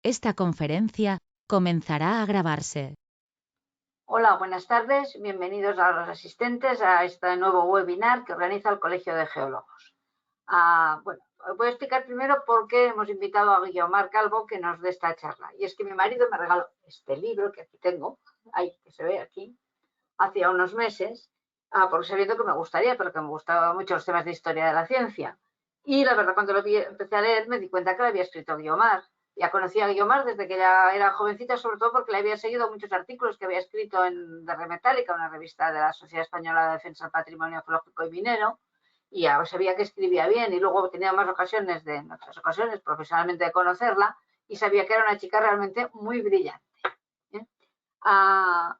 Esta conferencia comenzará a grabarse. Hola, buenas tardes. Bienvenidos a los asistentes a este nuevo webinar que organiza el Colegio de Geólogos. Bueno, os voy a explicar primero por qué hemos invitado a Guiomar Calvo que nos dé esta charla. Y es que mi marido me regaló este libro que aquí tengo, que se ve aquí, hace unos meses, porque sabiendo que me gustaría, pero que me gustaban mucho los temas de historia de la ciencia. Y la verdad, cuando empecé a leer, me di cuenta que lo había escrito Guiomar. Ya conocía a Guiomar desde que ya era jovencita, sobre todo porque le había seguido muchos artículos que había escrito en de Remetálica, una revista de la Sociedad Española de Defensa del Patrimonio Geológico y Minero, y ya sabía que escribía bien, y luego tenía más ocasiones, en otras ocasiones, profesionalmente de conocerla, y sabía que era una chica realmente muy brillante.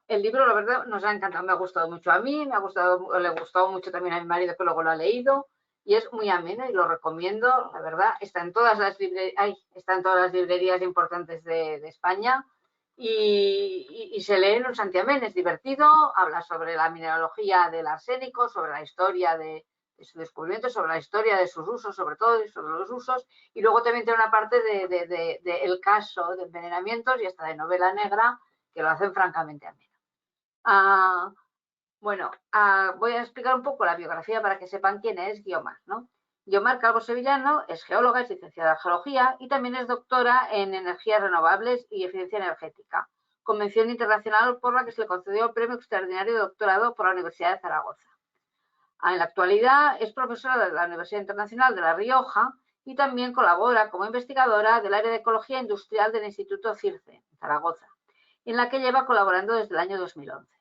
El libro, la verdad, nos ha encantado, me ha gustado mucho a mí, me ha gustado, le ha gustado mucho también a mi marido que luego lo ha leído y es muy ameno y lo recomiendo, la verdad, está en todas las librerías importantes de España y se lee en un santiamén, es divertido, habla sobre la mineralogía del arsénico, sobre la historia de su descubrimiento, sobre la historia de sus usos, sobre todo, y sobre los usos, y luego también tiene una parte de el caso de envenenamientos y hasta de novela negra, que lo hacen francamente ameno. Voy a explicar un poco la biografía para que sepan quién es Guiomar, ¿no? Guiomar Calvo Sevillano es geóloga, es licenciada en geología y también es doctora en energías renovables y eficiencia energética, convención internacional por la que se le concedió el premio extraordinario de doctorado por la Universidad de Zaragoza. En la actualidad es profesora de la Universidad Internacional de La Rioja y también colabora como investigadora del área de ecología industrial del Instituto CIRCE, en Zaragoza, en la que lleva colaborando desde el año 2011.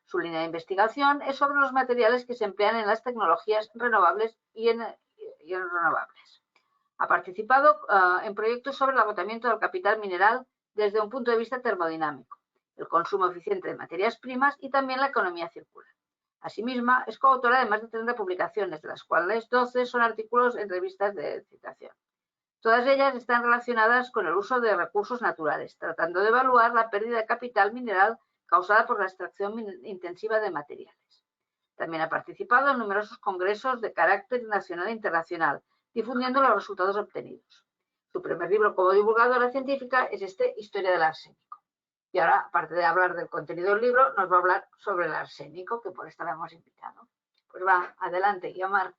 Su línea de investigación es sobre los materiales que se emplean en las tecnologías renovables y en renovables. Ha participado en proyectos sobre el agotamiento del capital mineral desde un punto de vista termodinámico, el consumo eficiente de materias primas y también la economía circular. Asimismo, es coautora de más de 30 publicaciones, de las cuales 12 son artículos en revistas de citación. Todas ellas están relacionadas con el uso de recursos naturales, tratando de evaluar la pérdida de capital mineral causada por la extracción intensiva de materiales. También ha participado en numerosos congresos de carácter nacional e internacional, difundiendo los resultados obtenidos. Su primer libro como divulgadora científica es Historia del arsénico. Y ahora, aparte de hablar del contenido del libro, nos va a hablar sobre el arsénico, que por esto la hemos invitado. Pues va, adelante, Guiomar.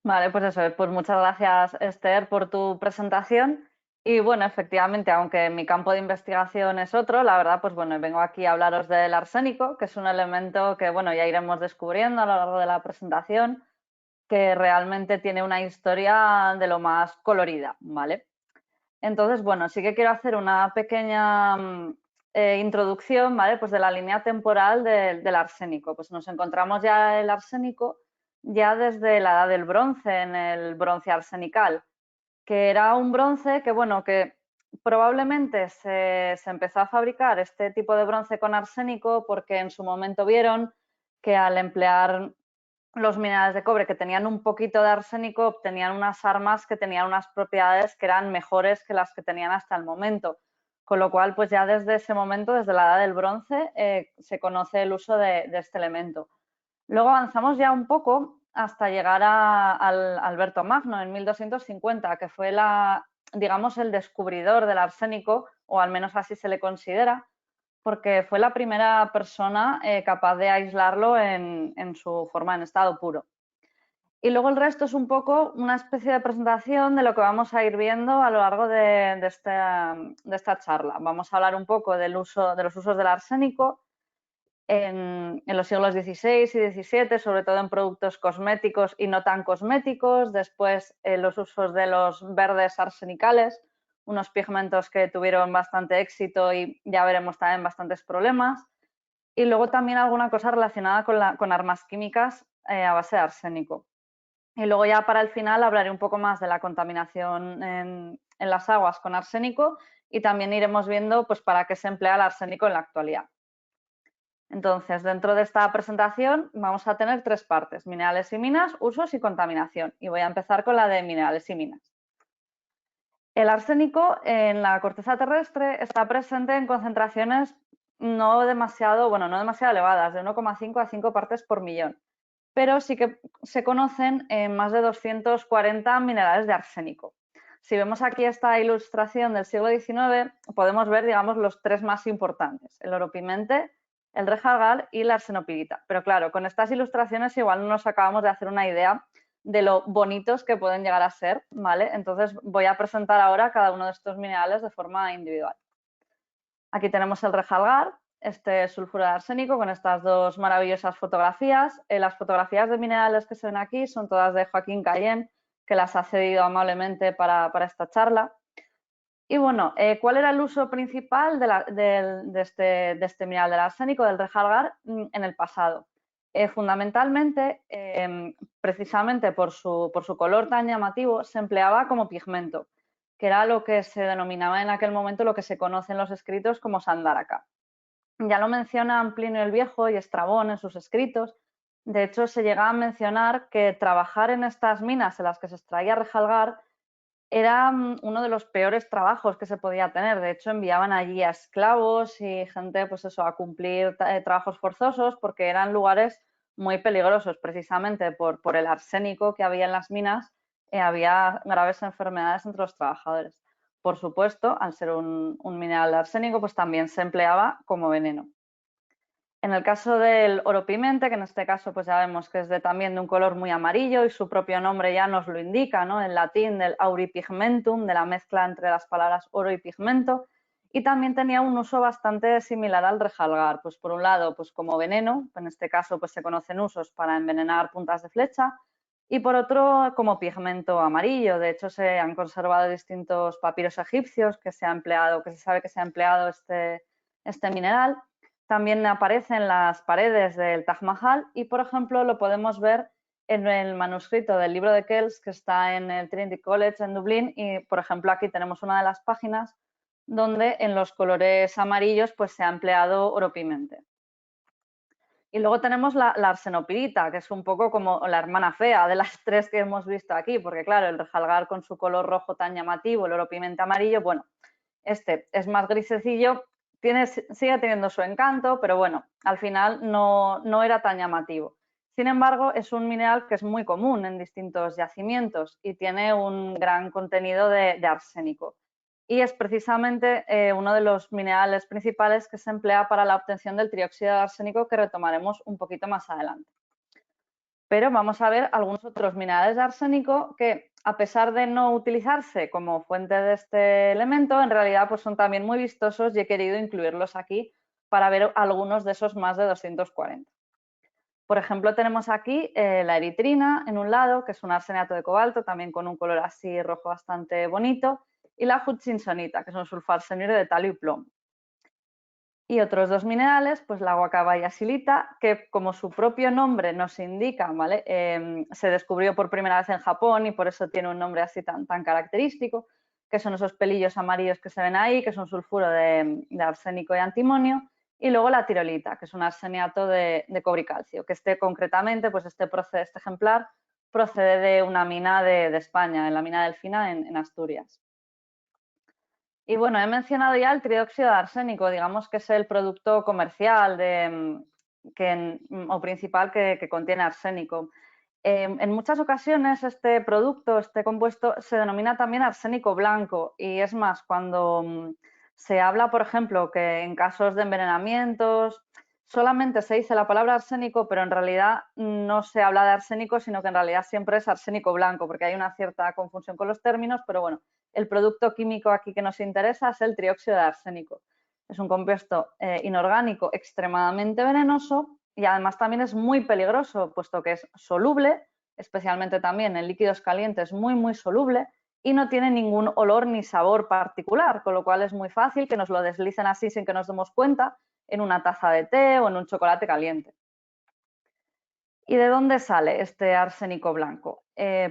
Vale, pues eso, pues muchas gracias, Esther, por tu presentación. Y bueno, efectivamente, aunque mi campo de investigación es otro, la verdad, pues bueno, vengo aquí a hablaros del arsénico, que es un elemento que, bueno, ya iremos descubriendo a lo largo de la presentación, que realmente tiene una historia de lo más colorida, ¿vale? Entonces, bueno, sí que quiero hacer una pequeña introducción, ¿vale? Pues de la línea temporal del arsénico. Pues nos encontramos ya el arsénico ya desde la edad del bronce, en el bronce arsenical, que era un bronce que, bueno, que probablemente se empezó a fabricar este tipo de bronce con arsénico porque en su momento vieron que al emplear los minerales de cobre que tenían un poquito de arsénico obtenían unas armas que tenían unas propiedades que eran mejores que las que tenían hasta el momento. Con lo cual, pues ya desde ese momento, desde la edad del bronce, se conoce el uso de este elemento. Luego avanzamos ya un poco hasta llegar al Alberto Magno en 1250, que fue digamos, el descubridor del arsénico, o al menos así se le considera, porque fue la primera persona capaz de aislarlo en su forma, en estado puro. Y luego el resto es un poco una especie de presentación de lo que vamos a ir viendo a lo largo de esta charla. Vamos a hablar un poco de los usos del arsénico en los siglos XVI y XVII, sobre todo en productos cosméticos y no tan cosméticos. Después los usos de los verdes arsenicales, unos pigmentos que tuvieron bastante éxito y ya veremos también bastantes problemas. Y luego también alguna cosa relacionada con armas químicas a base de arsénico. Y luego ya para el final hablaré un poco más de la contaminación en las aguas con arsénico y también iremos viendo pues, para qué se emplea el arsénico en la actualidad. Entonces, dentro de esta presentación vamos a tener tres partes: minerales y minas, usos y contaminación. Y voy a empezar con la de minerales y minas. El arsénico en la corteza terrestre está presente en concentraciones no demasiado elevadas, de 1,5 a 5 partes por millón, pero sí que se conocen más de 240 minerales de arsénico. Si vemos aquí esta ilustración del siglo XIX, podemos ver, digamos, los tres más importantes: el oropimente, el rejalgar y la arsenopirita. Pero claro, con estas ilustraciones igual no nos acabamos de hacer una idea de lo bonitos que pueden llegar a ser, ¿vale? Entonces voy a presentar ahora cada uno de estos minerales de forma individual. Aquí tenemos el rejalgar, este sulfuro de arsénico, con estas dos maravillosas fotografías. Las fotografías de minerales que se ven aquí son todas de Joaquín Cayén, que las ha cedido amablemente para esta charla. Y bueno, ¿cuál era el uso principal de este mineral del arsénico, del rejalgar, en el pasado? Fundamentalmente, precisamente por su color tan llamativo, se empleaba como pigmento, que era lo que se denominaba en aquel momento, lo que se conoce en los escritos como sandáraca. Ya lo mencionan Plinio el Viejo y Estrabón en sus escritos. De hecho, se llega a mencionar que trabajar en estas minas en las que se extraía rejalgar era uno de los peores trabajos que se podía tener. De hecho, enviaban allí a esclavos y gente, pues eso, a cumplir trabajos forzosos, porque eran lugares muy peligrosos, precisamente por el arsénico que había en las minas. Había graves enfermedades entre los trabajadores. Por supuesto, al ser un mineral de arsénico, pues también se empleaba como veneno. En el caso del oropimente, que en este caso pues ya vemos que es también de un color muy amarillo y su propio nombre ya nos lo indica, ¿no? En latín, del auripigmentum, de la mezcla entre las palabras oro y pigmento, y también tenía un uso bastante similar al rejalgar. Pues por un lado, pues como veneno, en este caso pues se conocen usos para envenenar puntas de flecha, y por otro como pigmento amarillo. De hecho, se han conservado distintos papiros egipcios que se sabe que se ha empleado este mineral. También aparece en las paredes del Taj Mahal y, por ejemplo, lo podemos ver en el manuscrito del libro de Kells, que está en el Trinity College en Dublín, y, por ejemplo, aquí tenemos una de las páginas donde en los colores amarillos pues se ha empleado oropimente. Y luego tenemos la arsenopirita, que es un poco como la hermana fea de las tres que hemos visto aquí, porque claro, el rejalgar con su color rojo tan llamativo, el oropimente amarillo, bueno, este es más grisecillo, sigue teniendo su encanto, pero bueno, al final no era tan llamativo. Sin embargo, es un mineral que es muy común en distintos yacimientos y tiene un gran contenido de arsénico. Y es precisamente uno de los minerales principales que se emplea para la obtención del trióxido de arsénico, que retomaremos un poquito más adelante. Pero vamos a ver algunos otros minerales de arsénico que, a pesar de no utilizarse como fuente de este elemento, en realidad pues son también muy vistosos y he querido incluirlos aquí para ver algunos de esos más de 240. Por ejemplo, tenemos aquí la eritrina en un lado, que es un arsenato de cobalto, también con un color así rojo bastante bonito, y la hutchinsonita, que es un sulfarsenuro de talio y plomo. Y otros dos minerales, pues la guacabayasilita, que como su propio nombre nos indica, ¿vale? Se descubrió por primera vez en Japón y por eso tiene un nombre así tan característico, que son esos pelillos amarillos que se ven ahí, que es un sulfuro de arsénico y antimonio. Y luego la tirolita, que es un arseniato de cobre y calcio, que concretamente, pues este ejemplar procede de una mina de España, en la mina Delfina en Asturias. Y bueno, he mencionado ya el trióxido de arsénico, digamos que es el producto comercial o principal que contiene arsénico. En muchas ocasiones este producto, este compuesto, se denomina también arsénico blanco, y es más, cuando se habla, por ejemplo, que en casos de envenenamientos solamente se dice la palabra arsénico, pero en realidad no se habla de arsénico, sino que en realidad siempre es arsénico blanco, porque hay una cierta confusión con los términos, pero bueno, el producto químico aquí que nos interesa es el trióxido de arsénico. Es un compuesto inorgánico extremadamente venenoso y además también es muy peligroso, puesto que es soluble, especialmente también en líquidos calientes, muy soluble, y no tiene ningún olor ni sabor particular, con lo cual es muy fácil que nos lo deslicen así sin que nos demos cuenta en una taza de té o en un chocolate caliente. ¿Y de dónde sale este arsénico blanco?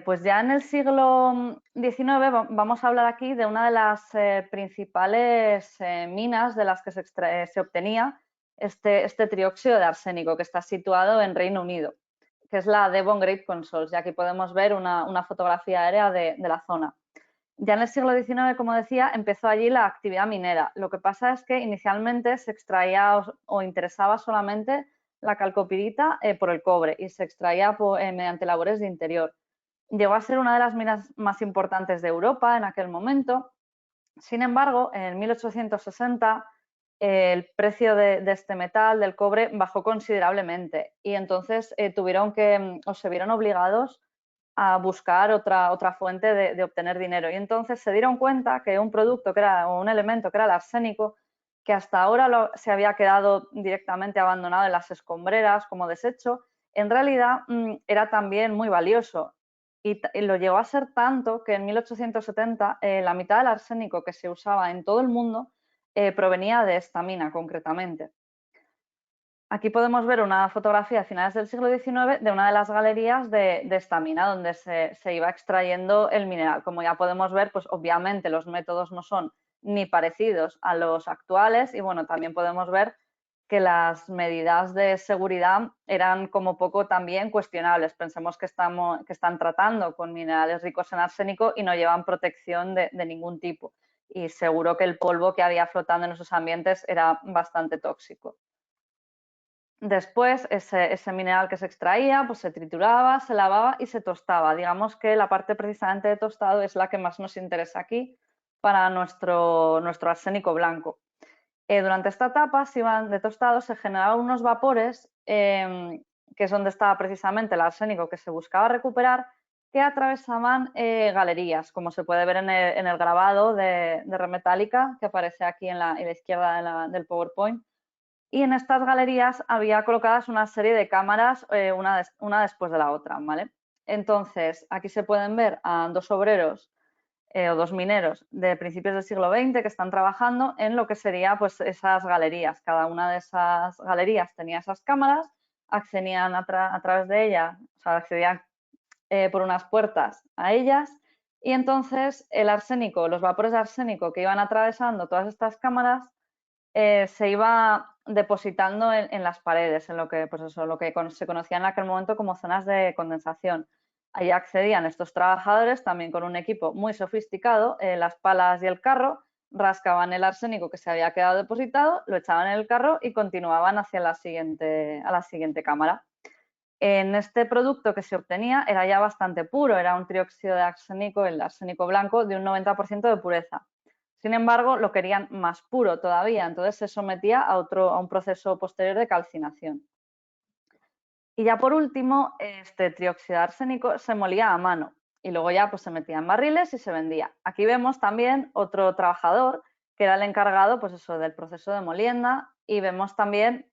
Pues ya en el siglo XIX vamos a hablar aquí de una de las principales minas de las que se obtenía este trióxido de arsénico, que está situado en Reino Unido, que es la Devon Great Consols, y aquí podemos ver una fotografía aérea de la zona. Ya en el siglo XIX, como decía, empezó allí la actividad minera. Lo que pasa es que inicialmente se extraía o interesaba solamente la calcopirita por el cobre y se extraía mediante labores de interior. llegó a ser una de las minas más importantes de Europa en aquel momento. Sin embargo, en 1860 el precio de este metal, del cobre, bajó considerablemente y entonces tuvieron que, o se vieron obligados a buscar otra fuente de obtener dinero. Y entonces se dieron cuenta que un producto que era, o un elemento que era el arsénico, que hasta ahora se había quedado directamente abandonado en las escombreras como desecho, en realidad era también muy valioso. Y lo llegó a ser tanto que en 1870 la mitad del arsénico que se usaba en todo el mundo provenía de esta mina concretamente. Aquí podemos ver una fotografía a finales del siglo XIX de una de las galerías de esta mina donde se iba extrayendo el mineral. Como ya podemos ver, pues obviamente los métodos no son ni parecidos a los actuales y bueno, también podemos ver que las medidas de seguridad eran como poco también cuestionables. Pensemos que están tratando con minerales ricos en arsénico y no llevan protección de ningún tipo. Y seguro que el polvo que había flotando en esos ambientes era bastante tóxico. Después, ese mineral que se extraía, pues se trituraba, se lavaba y se tostaba. Digamos que la parte precisamente de tostado es la que más nos interesa aquí para nuestro arsénico blanco. Durante esta etapa, si iban de tostado, se generaban unos vapores, que es donde estaba precisamente el arsénico que se buscaba recuperar, que atravesaban galerías, como se puede ver en el grabado de Remetálica, que aparece aquí en la izquierda del PowerPoint. Y en estas galerías había colocadas una serie de cámaras, una después de la otra, ¿vale? Entonces, aquí se pueden ver a dos obreros o dos mineros de principios del siglo XX que están trabajando en lo que sería pues esas galerías. Cada una de esas galerías tenía esas cámaras, accedían a través de ellas, o sea, accedían por unas puertas a ellas y entonces el arsénico, los vapores de arsénico que iban atravesando todas estas cámaras se iba depositando en las paredes, en lo que, pues eso, lo que se conocía en aquel momento como zonas de condensación. Ahí accedían estos trabajadores también con un equipo muy sofisticado, las palas y el carro, rascaban el arsénico que se había quedado depositado, lo echaban en el carro y continuaban hacia a la siguiente cámara. En este producto que se obtenía era ya bastante puro, era un trióxido de arsénico, el arsénico blanco, de un 90% de pureza. Sin embargo, lo querían más puro todavía, entonces se sometía a un proceso posterior de calcinación. Y ya por último, este trióxido de arsénico se molía a mano y luego ya pues se metía en barriles y se vendía. Aquí vemos también otro trabajador que era el encargado pues eso, del proceso de molienda y vemos también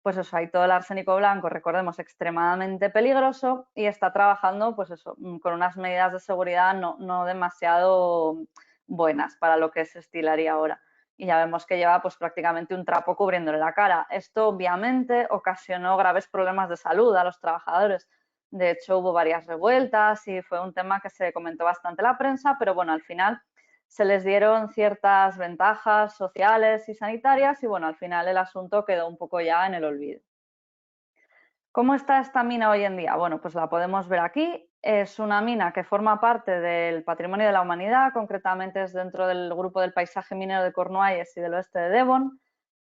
pues eso, hay todo el arsénico blanco, recordemos, extremadamente peligroso y está trabajando pues eso, con unas medidas de seguridad no demasiado buenas para lo que se estilaría ahora. Y ya vemos que lleva pues prácticamente un trapo cubriéndole la cara. Esto obviamente ocasionó graves problemas de salud a los trabajadores. De hecho, hubo varias revueltas y fue un tema que se comentó bastante en la prensa, pero bueno, al final se les dieron ciertas ventajas sociales y sanitarias y bueno, al final el asunto quedó un poco ya en el olvido. ¿Cómo está esta mina hoy en día? Bueno, pues la podemos ver aquí. Es una mina que forma parte del patrimonio de la humanidad, concretamente es dentro del grupo del paisaje minero de Cornualles y del oeste de Devon.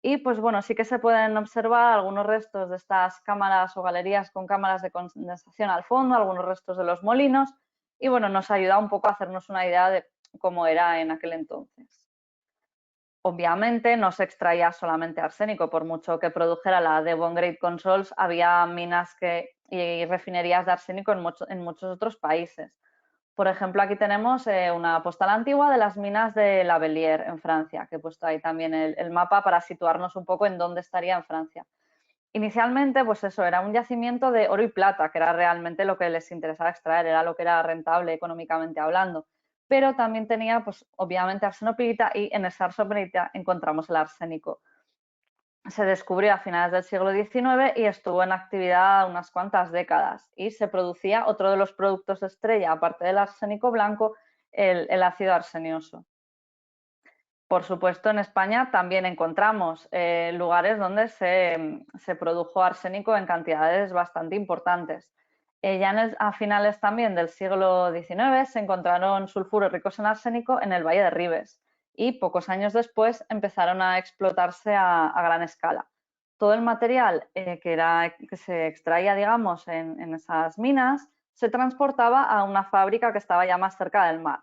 Y pues bueno, sí que se pueden observar algunos restos de estas cámaras o galerías con cámaras de condensación al fondo, algunos restos de los molinos y bueno, nos ayuda un poco a hacernos una idea de cómo era en aquel entonces. Obviamente no se extraía solamente arsénico, por mucho que produjera la Devon Great Consols, había minas y refinerías de arsénico en muchos otros países. Por ejemplo, aquí tenemos una postal antigua de las minas de La Bellière en Francia, que he puesto ahí también el mapa para situarnos un poco en dónde estaría en Francia. Inicialmente, pues eso, era un yacimiento de oro y plata, que era realmente lo que les interesaba extraer, era lo que era rentable económicamente hablando. Pero también tenía, pues obviamente, arsenopirita y en esa arsenopirita encontramos el arsénico. Se descubrió a finales del siglo XIX y estuvo en actividad unas cuantas décadas y se producía otro de los productos estrella, aparte del arsénico blanco, el ácido arsenioso. Por supuesto, en España también encontramos lugares donde se produjo arsénico en cantidades bastante importantes. Ya a finales también del siglo XIX se encontraron sulfuros ricos en arsénico en el Valle de Ribes y pocos años después empezaron a explotarse a gran escala. Todo el material que se extraía, digamos, en esas minas se transportaba a una fábrica que estaba ya más cerca del mar.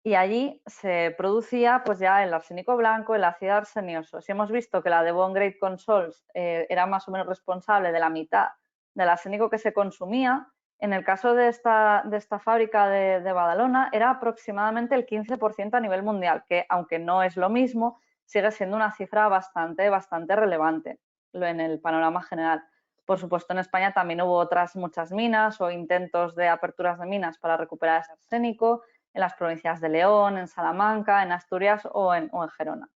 Y allí se producía pues ya el arsénico blanco, el ácido arsenioso. Si hemos visto que la Devon Great Consols era más o menos responsable de la mitad del arsénico que se consumía, en el caso de esta fábrica de Badalona era aproximadamente el 15% a nivel mundial, que aunque no es lo mismo, sigue siendo una cifra bastante relevante en el panorama general. Por supuesto, en España también hubo otras muchas minas o intentos de aperturas de minas para recuperar ese arsénico, en las provincias de León, en Salamanca, en Asturias o en Gerona.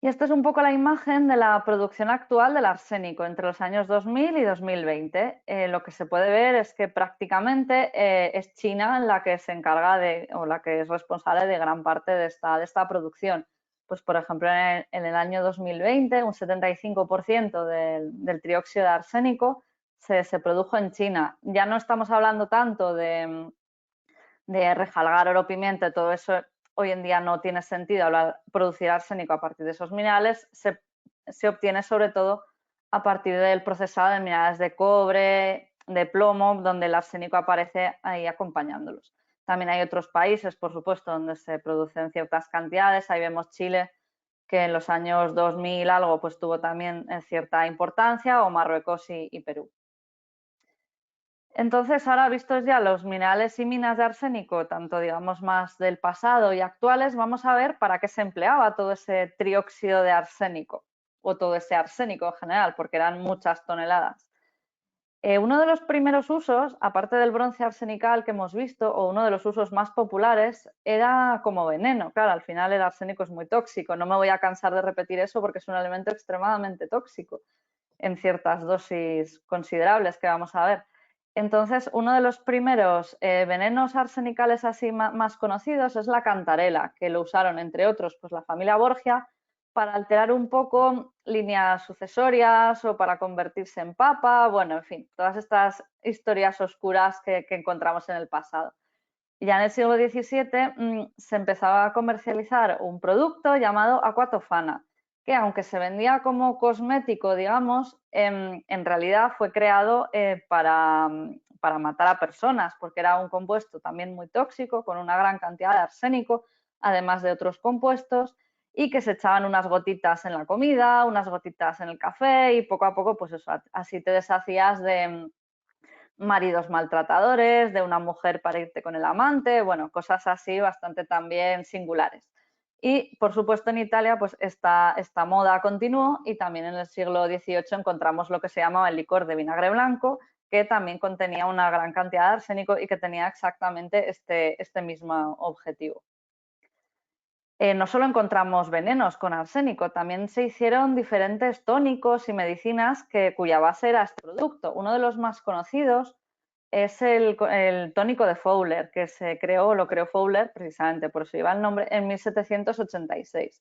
Y esta es un poco la imagen de la producción actual del arsénico entre los años 2000 y 2020. Lo que se puede ver es que prácticamente es China la que se encarga o la que es responsable de gran parte de esta producción. Pues, por ejemplo, en el año 2020, un 75% del trióxido de arsénico se produjo en China. Ya no estamos hablando tanto de rejalgar oro, pimienta, todo eso hoy en día no tiene sentido. Producir arsénico a partir de esos minerales se obtiene sobre todo a partir del procesado de minerales de cobre, de plomo, donde el arsénico aparece ahí acompañándolos. También hay otros países, por supuesto, donde se producen ciertas cantidades. Ahí vemos Chile, que en los años 2000 algo pues tuvo también cierta importancia, o Marruecos y Perú. Entonces, ahora vistos ya los minerales y minas de arsénico, tanto digamos más del pasado y actuales, vamos a ver para qué se empleaba todo ese trióxido de arsénico o todo ese arsénico en general, porque eran muchas toneladas. Uno de los primeros usos, aparte del bronce arsenical que hemos visto, o uno de los usos más populares, era como veneno. Claro, al final el arsénico es muy tóxico, no me voy a cansar de repetir eso porque es un elemento extremadamente tóxico en ciertas dosis considerables que vamos a ver. Entonces, uno de los primeros venenos arsenicales así más conocidos es la cantarela, que lo usaron, entre otros, pues la familia Borgia, para alterar un poco líneas sucesorias o para convertirse en papa, bueno, en fin, todas estas historias oscuras que encontramos en el pasado. Ya en el siglo XVII se empezaba a comercializar un producto llamado aquatofana, que aunque se vendía como cosmético, digamos, en realidad fue creado para matar a personas, porque era un compuesto también muy tóxico, con una gran cantidad de arsénico, además de otros compuestos, y que se echaban unas gotitas en la comida, unas gotitas en el café, y poco a poco, pues eso, así te deshacías de maridos maltratadores, de una mujer para irte con el amante, bueno, cosas así bastante también singulares. Y, por supuesto, en Italia, pues esta moda continuó, y también en el siglo XVIII encontramos lo que se llamaba el licor de vinagre blanco, que también contenía una gran cantidad de arsénico y que tenía exactamente este mismo objetivo. No solo encontramos venenos con arsénico, también se hicieron diferentes tónicos y medicinas cuya base era este producto. Uno de los más conocidos es el tónico de Fowler, que lo creó Fowler, precisamente por eso lleva el nombre, en 1786.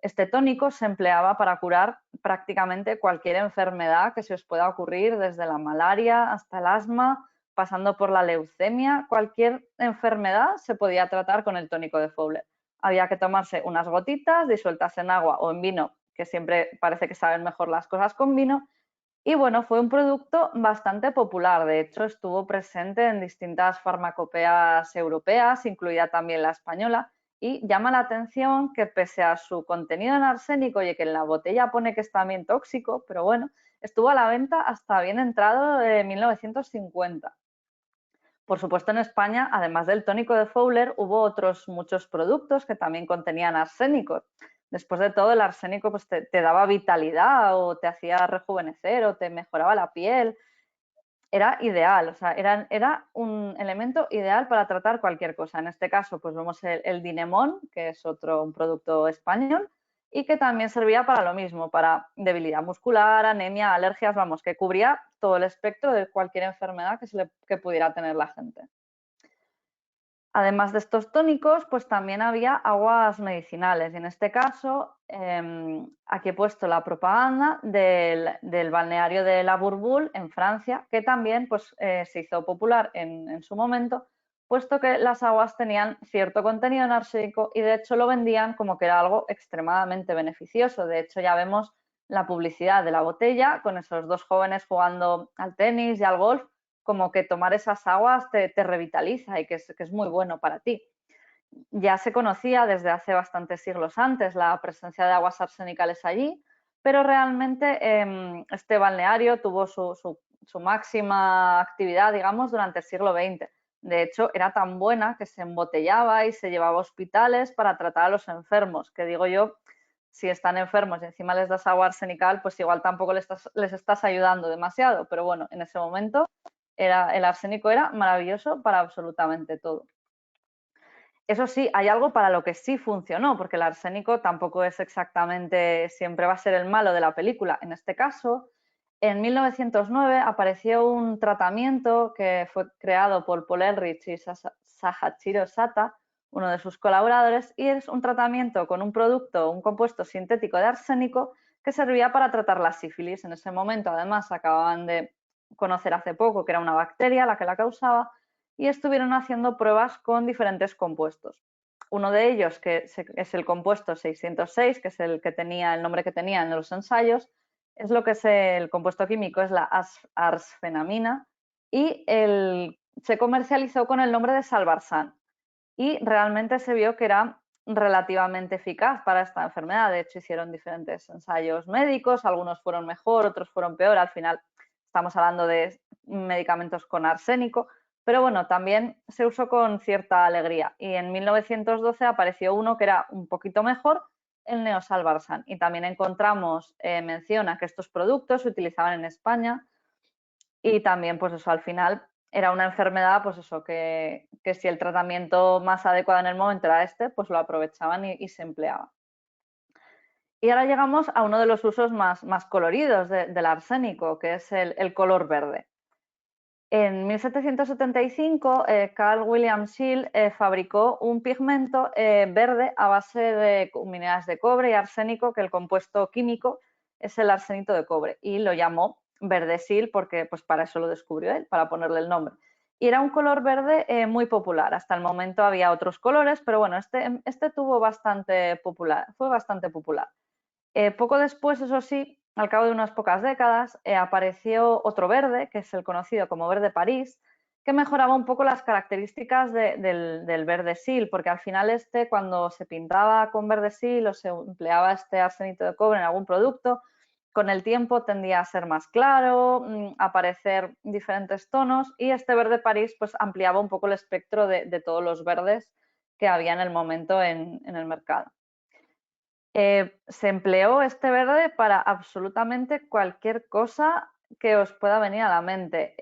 Este tónico se empleaba para curar prácticamente cualquier enfermedad que se os pueda ocurrir, desde la malaria hasta el asma, pasando por la leucemia. Cualquier enfermedad se podía tratar con el tónico de Fowler. Había que tomarse unas gotitas disueltas en agua o en vino, que siempre parece que saben mejor las cosas con vino. Y bueno, fue un producto bastante popular. De hecho, estuvo presente en distintas farmacopeas europeas, incluida también la española. Y llama la atención que, pese a su contenido en arsénico y que en la botella pone que es también tóxico, pero bueno, estuvo a la venta hasta bien entrado en 1950. Por supuesto, en España, además del tónico de Fowler, hubo otros muchos productos que también contenían arsénico. Después de todo, el arsénico pues, te daba vitalidad, o te hacía rejuvenecer, o te mejoraba la piel. Era ideal, o sea, era un elemento ideal para tratar cualquier cosa. En este caso, pues vemos el Dinemon, que es un producto español, y que también servía para lo mismo, para debilidad muscular, anemia, alergias, vamos, que cubría todo el espectro de cualquier enfermedad que pudiera tener la gente. Además de estos tónicos, pues también había aguas medicinales, y en este caso aquí he puesto la propaganda del balneario de La Bourboule en Francia, que también pues, se hizo popular en su momento, puesto que las aguas tenían cierto contenido en arsénico y de hecho lo vendían como que era algo extremadamente beneficioso. De hecho, ya vemos la publicidad de la botella con esos dos jóvenes jugando al tenis y al golf, como que tomar esas aguas te revitaliza y que es muy bueno para ti. Ya se conocía desde hace bastantes siglos antes la presencia de aguas arsenicales allí, pero realmente este balneario tuvo su máxima actividad, digamos, durante el siglo XX. De hecho, era tan buena que se embotellaba y se llevaba a hospitales para tratar a los enfermos, que digo yo, si están enfermos y encima les das agua arsenical, pues igual tampoco les estás ayudando demasiado, pero bueno, en ese momento el arsénico era maravilloso para absolutamente todo. Eso sí, hay algo para lo que sí funcionó, porque el arsénico tampoco es exactamente, siempre va a ser el malo de la película. En este caso, en 1909 apareció un tratamiento que fue creado por Paul Ehrlich y Sahachiro Sata, uno de sus colaboradores, y es un tratamiento con un producto, un compuesto sintético de arsénico que servía para tratar la sífilis. En ese momento, además, acababan de conocer hace poco que era una bacteria la que la causaba, y estuvieron haciendo pruebas con diferentes compuestos. Uno de ellos, que es el compuesto 606, que es el nombre que tenía en los ensayos, es lo que es el compuesto químico, es la arsfenamina, y se comercializó con el nombre de Salvarsan. Y realmente se vio que era relativamente eficaz para esta enfermedad. De hecho, hicieron diferentes ensayos médicos, algunos fueron mejor, otros fueron peor. Al final estamos hablando de medicamentos con arsénico, pero bueno, también se usó con cierta alegría. Y en 1912 apareció uno que era un poquito mejor, el Neosalvarsan. Y también encontramos mención a que estos productos se utilizaban en España y también, pues eso, al final era una enfermedad, pues eso, que si el tratamiento más adecuado en el momento era este, pues lo aprovechaban y se empleaba. Y ahora llegamos a uno de los usos más coloridos del arsénico, que es el color verde. En 1775, Carl William Scheele fabricó un pigmento verde a base de minerales de cobre y arsénico, que el compuesto químico es el arsenito de cobre, y lo llamó verde Scheele porque pues para eso lo descubrió él, para ponerle el nombre. Y era un color verde muy popular. Hasta el momento había otros colores, pero bueno, este fue bastante popular. Poco después, eso sí, al cabo de unas pocas décadas, apareció otro verde, que es el conocido como verde París, que mejoraba un poco las características del verde Scheele, porque al final cuando se pintaba con verde Scheele o se empleaba este arsenito de cobre en algún producto, con el tiempo tendía a ser más claro, a aparecer diferentes tonos, y este verde París pues ampliaba un poco el espectro de todos los verdes que había en el momento en el mercado. Se empleó este verde para absolutamente cualquier cosa que os pueda venir a la mente.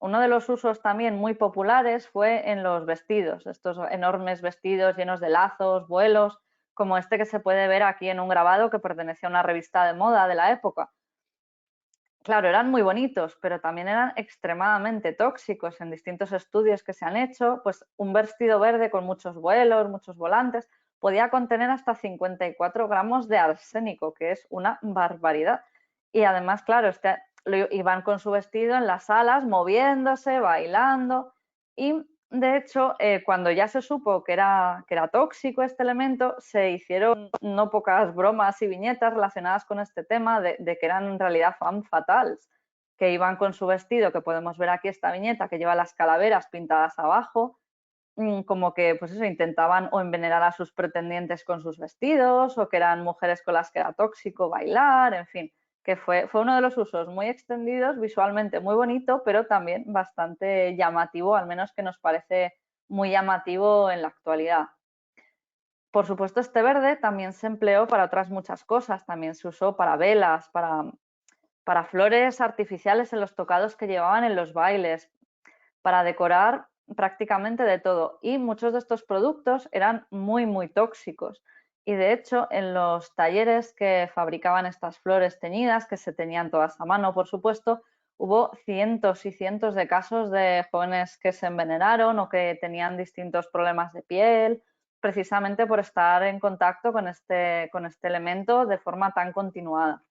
Uno de los usos también muy populares fue en los vestidos, estos enormes vestidos llenos de lazos, vuelos, como este que se puede ver aquí en un grabado que pertenecía a una revista de moda de la época. Claro, eran muy bonitos, pero también eran extremadamente tóxicos. En distintos estudios que se han hecho, pues un vestido verde con muchos vuelos, muchos volantes, podía contener hasta 54 gramos de arsénico, que es una barbaridad. Y además, claro, iban con su vestido en las salas, moviéndose, bailando. Y de hecho, cuando ya se supo que era tóxico este elemento, se hicieron no pocas bromas y viñetas relacionadas con este tema de que eran en realidad femme fatales, que iban con su vestido, que podemos ver aquí esta viñeta, que lleva las calaveras pintadas abajo, como que pues eso, intentaban o envenenar a sus pretendientes con sus vestidos, o que eran mujeres con las que era tóxico bailar, en fin, que fue uno de los usos muy extendidos, visualmente muy bonito, pero también bastante llamativo, al menos que nos parece muy llamativo en la actualidad. Por supuesto, este verde también se empleó para otras muchas cosas, también se usó para velas, para flores artificiales en los tocados que llevaban en los bailes, para decorar prácticamente de todo, y muchos de estos productos eran muy tóxicos. Y de hecho, en los talleres que fabricaban estas flores teñidas, que se teñían todas a mano, por supuesto, hubo cientos y cientos de casos de jóvenes que se envenenaron o que tenían distintos problemas de piel, precisamente por estar en contacto con este elemento de forma tan continuada.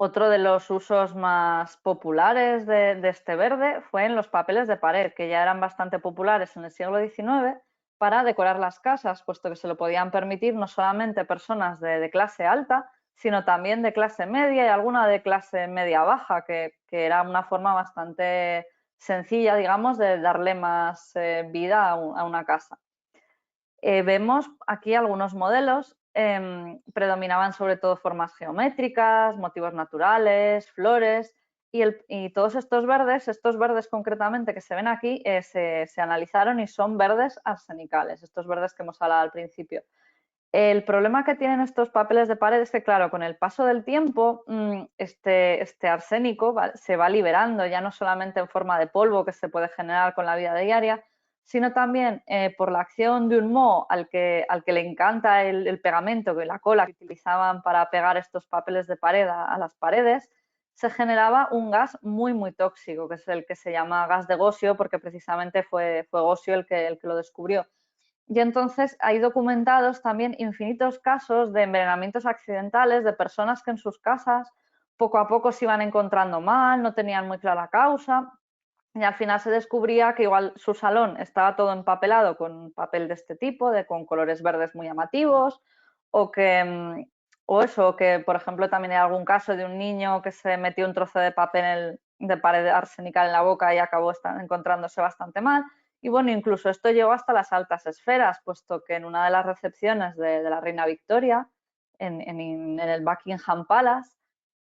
Otro de los usos más populares de este verde fue en los papeles de pared, que ya eran bastante populares en el siglo XIX para decorar las casas, puesto que se lo podían permitir no solamente personas de clase alta, sino también de clase media y alguna de clase media baja, que era una forma bastante sencilla, digamos, de darle más vida a una casa. Vemos aquí algunos modelos, predominaban sobre todo formas geométricas, motivos naturales, flores, y todos estos verdes concretamente que se ven aquí, se analizaron y son verdes arsenicales, estos verdes que hemos hablado al principio. El problema que tienen estos papeles de pared es que, claro, con el paso del tiempo, este arsénico se va liberando, ya no solamente en forma de polvo que se puede generar con la vida diaria, sino también por la acción de un moho al que le encanta el pegamento, que la cola que utilizaban para pegar estos papeles de pared a las paredes, se generaba un gas muy, muy tóxico, que es el que se llama gas de Gosio, porque precisamente fue Gosio el que lo descubrió. Y entonces hay documentados también infinitos casos de envenenamientos accidentales de personas que en sus casas poco a poco se iban encontrando mal, no tenían muy clara causa, y al final se descubría que igual su salón estaba todo empapelado con papel de este tipo, con colores verdes muy llamativos, o que, que por ejemplo también hay algún caso de un niño que se metió un trozo de papel de pared arsenical en la boca y acabó encontrándose bastante mal. Y bueno, incluso esto llegó hasta las altas esferas, puesto que en una de las recepciones de la reina Victoria, en el Buckingham Palace,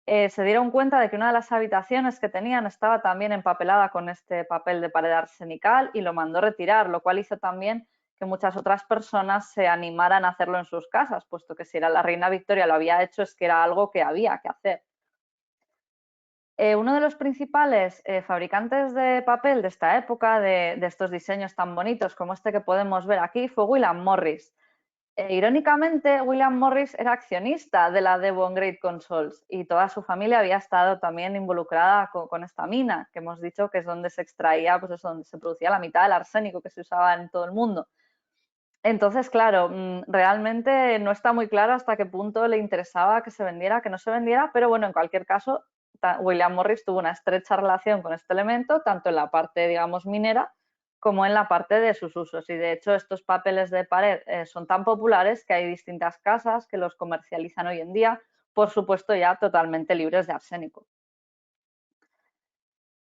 se dieron cuenta de que una de las habitaciones que tenían estaba también empapelada con este papel de pared arsenical y lo mandó retirar, lo cual hizo también que muchas otras personas se animaran a hacerlo en sus casas, puesto que si era la reina Victoria lo había hecho, es que era algo que había que hacer. Uno de los principales fabricantes de papel de esta época, de estos diseños tan bonitos como este que podemos ver aquí, fue William Morris. Irónicamente, William Morris era accionista de la Devon Great Consols y toda su familia había estado también involucrada con esta mina, que hemos dicho que es donde se extraía, pues es donde se producía la mitad del arsénico que se usaba en todo el mundo. Entonces, claro, realmente no está muy claro hasta qué punto le interesaba que se vendiera, que no se vendiera, pero bueno, en cualquier caso, William Morris tuvo una estrecha relación con este elemento, tanto en la parte, digamos, minera, como en la parte de sus usos. Y de hecho, estos papeles de pared son tan populares que hay distintas casas que los comercializan hoy en día, por supuesto, ya totalmente libres de arsénico.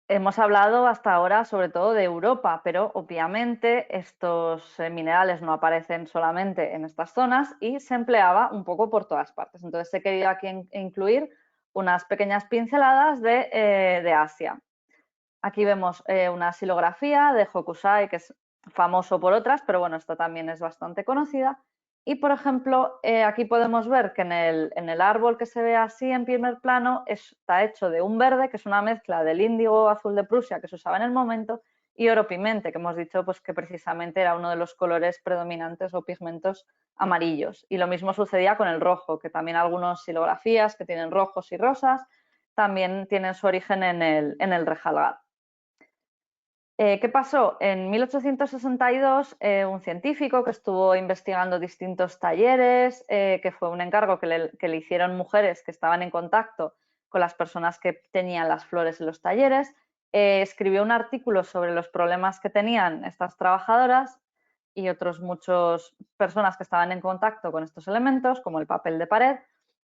Hemos hablado hasta ahora sobre todo de Europa, pero obviamente estos minerales no aparecen solamente en estas zonas y se empleaba un poco por todas partes. Entonces he querido aquí incluir unas pequeñas pinceladas de Asia. Aquí vemos una silografía de Hokusai, que es famoso por otras, pero bueno, esta también es bastante conocida. Y, por ejemplo, aquí podemos ver que en el árbol que se ve así en primer plano está hecho de un verde, que es una mezcla del índigo azul de Prusia que se usaba en el momento, y oro pimente, que hemos dicho pues, que precisamente era uno de los colores predominantes o pigmentos amarillos. Y lo mismo sucedía con el rojo, que también algunas silografías que tienen rojos y rosas también tienen su origen en el rejalgado. ¿Qué pasó? En 1862, un científico que estuvo investigando distintos talleres, que fue un encargo que le hicieron mujeres que estaban en contacto con las personas que tenían las flores en los talleres, escribió un artículo sobre los problemas que tenían estas trabajadoras y otras muchas personas que estaban en contacto con estos elementos, como el papel de pared,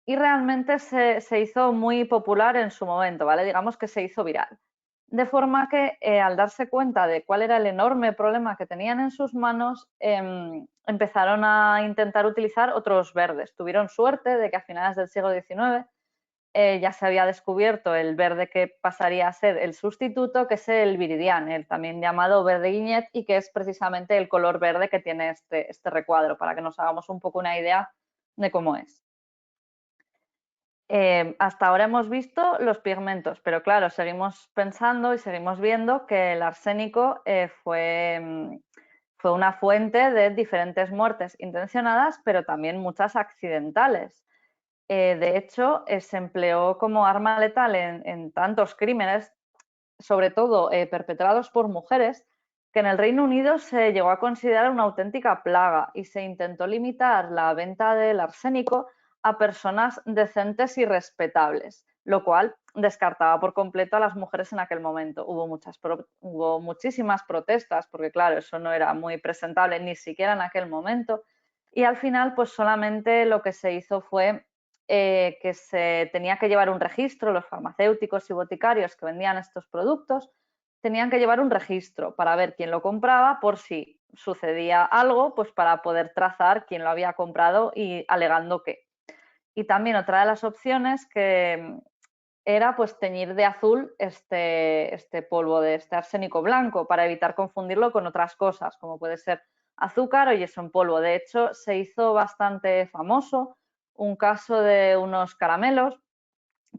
y realmente se hizo muy popular en su momento, ¿vale? Digamos que se hizo viral. De forma que al darse cuenta de cuál era el enorme problema que tenían en sus manos, empezaron a intentar utilizar otros verdes. Tuvieron suerte de que a finales del siglo XIX ya se había descubierto el verde que pasaría a ser el sustituto, que es el viridián, el también llamado verde guiñet, y que es precisamente el color verde que tiene este recuadro, para que nos hagamos un poco una idea de cómo es. Hasta ahora hemos visto los pigmentos, pero claro, seguimos pensando y seguimos viendo que el arsénico fue una fuente de diferentes muertes intencionadas, pero también muchas accidentales. De hecho, se empleó como arma letal en tantos crímenes, sobre todo perpetrados por mujeres, que en el Reino Unido se llegó a considerar una auténtica plaga y se intentó limitar la venta del arsénico a personas decentes y respetables, lo cual descartaba por completo a las mujeres en aquel momento. Hubo muchísimas protestas porque, claro, eso no era muy presentable ni siquiera en aquel momento, y al final pues solamente lo que se hizo fue que se tenía que llevar un registro, los farmacéuticos y boticarios que vendían estos productos tenían que llevar un registro para ver quién lo compraba por si sucedía algo, pues para poder trazar quién lo había comprado y alegando qué. Y también otra de las opciones que era pues teñir de azul este polvo de este arsénico blanco para evitar confundirlo con otras cosas, como puede ser azúcar o yeso en polvo. De hecho, se hizo bastante famoso un caso de unos caramelos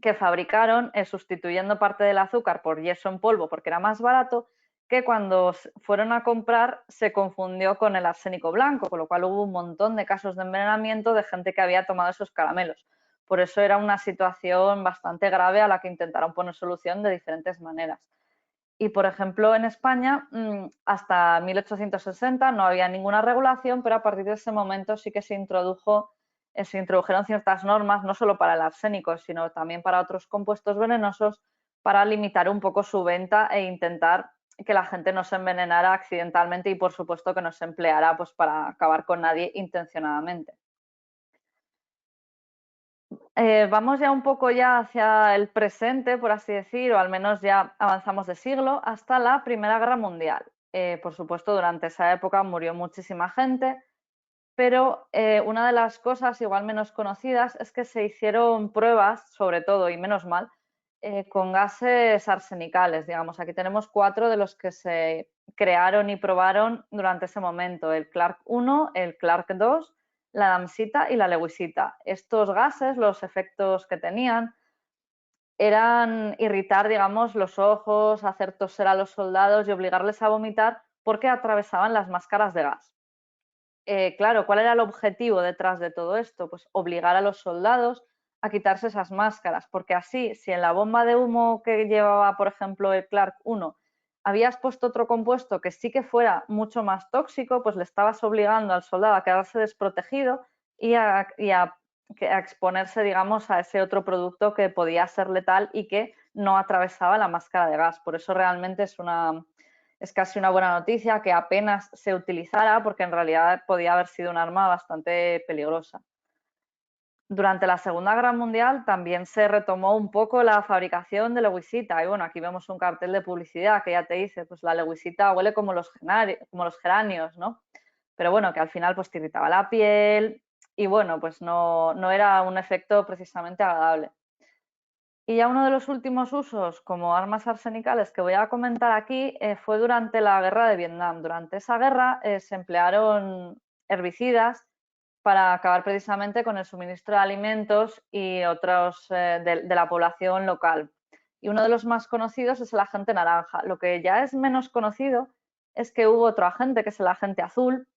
que fabricaron sustituyendo parte del azúcar por yeso en polvo porque era más barato, que cuando fueron a comprar se confundió con el arsénico blanco, con lo cual hubo un montón de casos de envenenamiento de gente que había tomado esos caramelos. Por eso era una situación bastante grave a la que intentaron poner solución de diferentes maneras. Y, por ejemplo, en España, hasta 1860 no había ninguna regulación, pero a partir de ese momento sí que se introdujeron ciertas normas, no solo para el arsénico, sino también para otros compuestos venenosos, para limitar un poco su venta e intentar que la gente no se envenenara accidentalmente y, por supuesto, que no se empleara pues, para acabar con nadie intencionadamente. Vamos ya un poco ya hacia el presente, por así decir, o al menos ya avanzamos de siglo, hasta la Primera Guerra Mundial. Por supuesto, durante esa época murió muchísima gente, pero una de las cosas igual menos conocidas es que se hicieron pruebas, sobre todo, y menos mal, con gases arsenicales, digamos. Aquí tenemos 4 de los que se crearon y probaron durante ese momento: el Clark 1, el Clark 2, la damsita y la lewisita. Estos gases, los efectos que tenían eran irritar, digamos, los ojos, hacer toser a los soldados y obligarles a vomitar porque atravesaban las máscaras de gas. Claro, ¿cuál era el objetivo detrás de todo esto? Pues obligar a los soldados a quitarse esas máscaras, porque así, si en la bomba de humo que llevaba, por ejemplo, el Clark 1, habías puesto otro compuesto que sí que fuera mucho más tóxico, pues le estabas obligando al soldado a quedarse desprotegido y a exponerse, digamos, a ese otro producto que podía ser letal y que no atravesaba la máscara de gas. Por eso realmente es casi una buena noticia que apenas se utilizara, porque en realidad podía haber sido un arma bastante peligrosa. Durante la Segunda Guerra Mundial también se retomó un poco la fabricación de lewisita. Y bueno, aquí vemos un cartel de publicidad que ya te dice, pues la lewisita huele como los geranios, ¿no? Pero bueno, que al final pues te irritaba la piel y bueno, pues no era un efecto precisamente agradable. Y ya uno de los últimos usos como armas arsenicales que voy a comentar aquí fue durante la guerra de Vietnam. Durante esa guerra se emplearon herbicidas para acabar precisamente con el suministro de alimentos y otros de la población local. Y uno de los más conocidos es el agente naranja. Lo que ya es menos conocido es que hubo otro agente, que es el agente azul,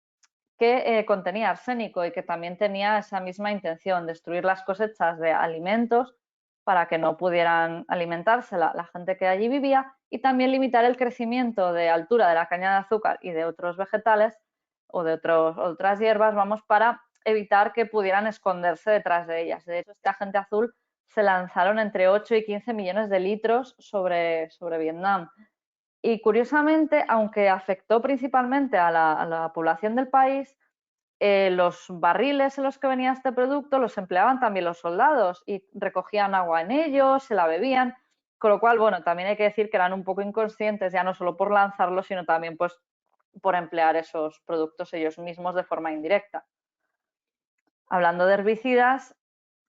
que contenía arsénico y que también tenía esa misma intención: destruir las cosechas de alimentos para que no pudieran alimentarse la gente que allí vivía, y también limitar el crecimiento de altura de la caña de azúcar y de otros vegetales o de otras hierbas, vamos, para evitar que pudieran esconderse detrás de ellas. De hecho, este agente azul se lanzaron entre 8 y 15 millones de litros sobre Vietnam. Y curiosamente, aunque afectó principalmente a la población del país, los barriles en los que venía este producto los empleaban también los soldados y recogían agua en ellos, se la bebían, con lo cual, bueno, también hay que decir que eran un poco inconscientes, ya no solo por lanzarlos, sino también pues por emplear esos productos ellos mismos de forma indirecta. Hablando de herbicidas,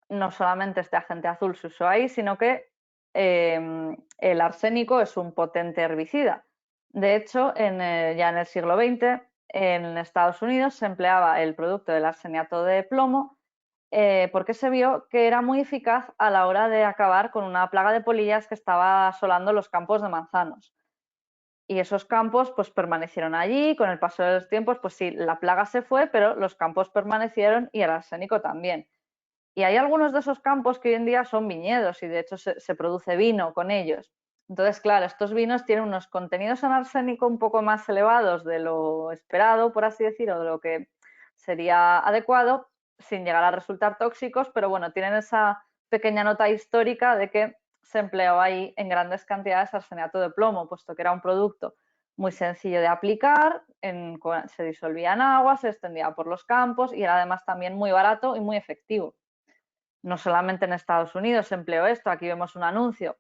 no solamente este agente azul se usó ahí, sino que el arsénico es un potente herbicida. De hecho, ya en el siglo XX, en Estados Unidos se empleaba el producto del arseniato de plomo porque se vio que era muy eficaz a la hora de acabar con una plaga de polillas que estaba asolando los campos de manzanos. Y esos campos pues permanecieron allí, con el paso de los tiempos, pues sí, la plaga se fue, pero los campos permanecieron y el arsénico también. Y hay algunos de esos campos que hoy en día son viñedos y de hecho se produce vino con ellos. Entonces, claro, estos vinos tienen unos contenidos en arsénico un poco más elevados de lo esperado, por así decirlo, o de lo que sería adecuado, sin llegar a resultar tóxicos, pero bueno, tienen esa pequeña nota histórica de que se empleó ahí en grandes cantidades arseniato de plomo, puesto que era un producto muy sencillo de aplicar, se disolvía en agua, se extendía por los campos y era además también muy barato y muy efectivo. No solamente en Estados Unidos se empleó esto, aquí vemos un anuncio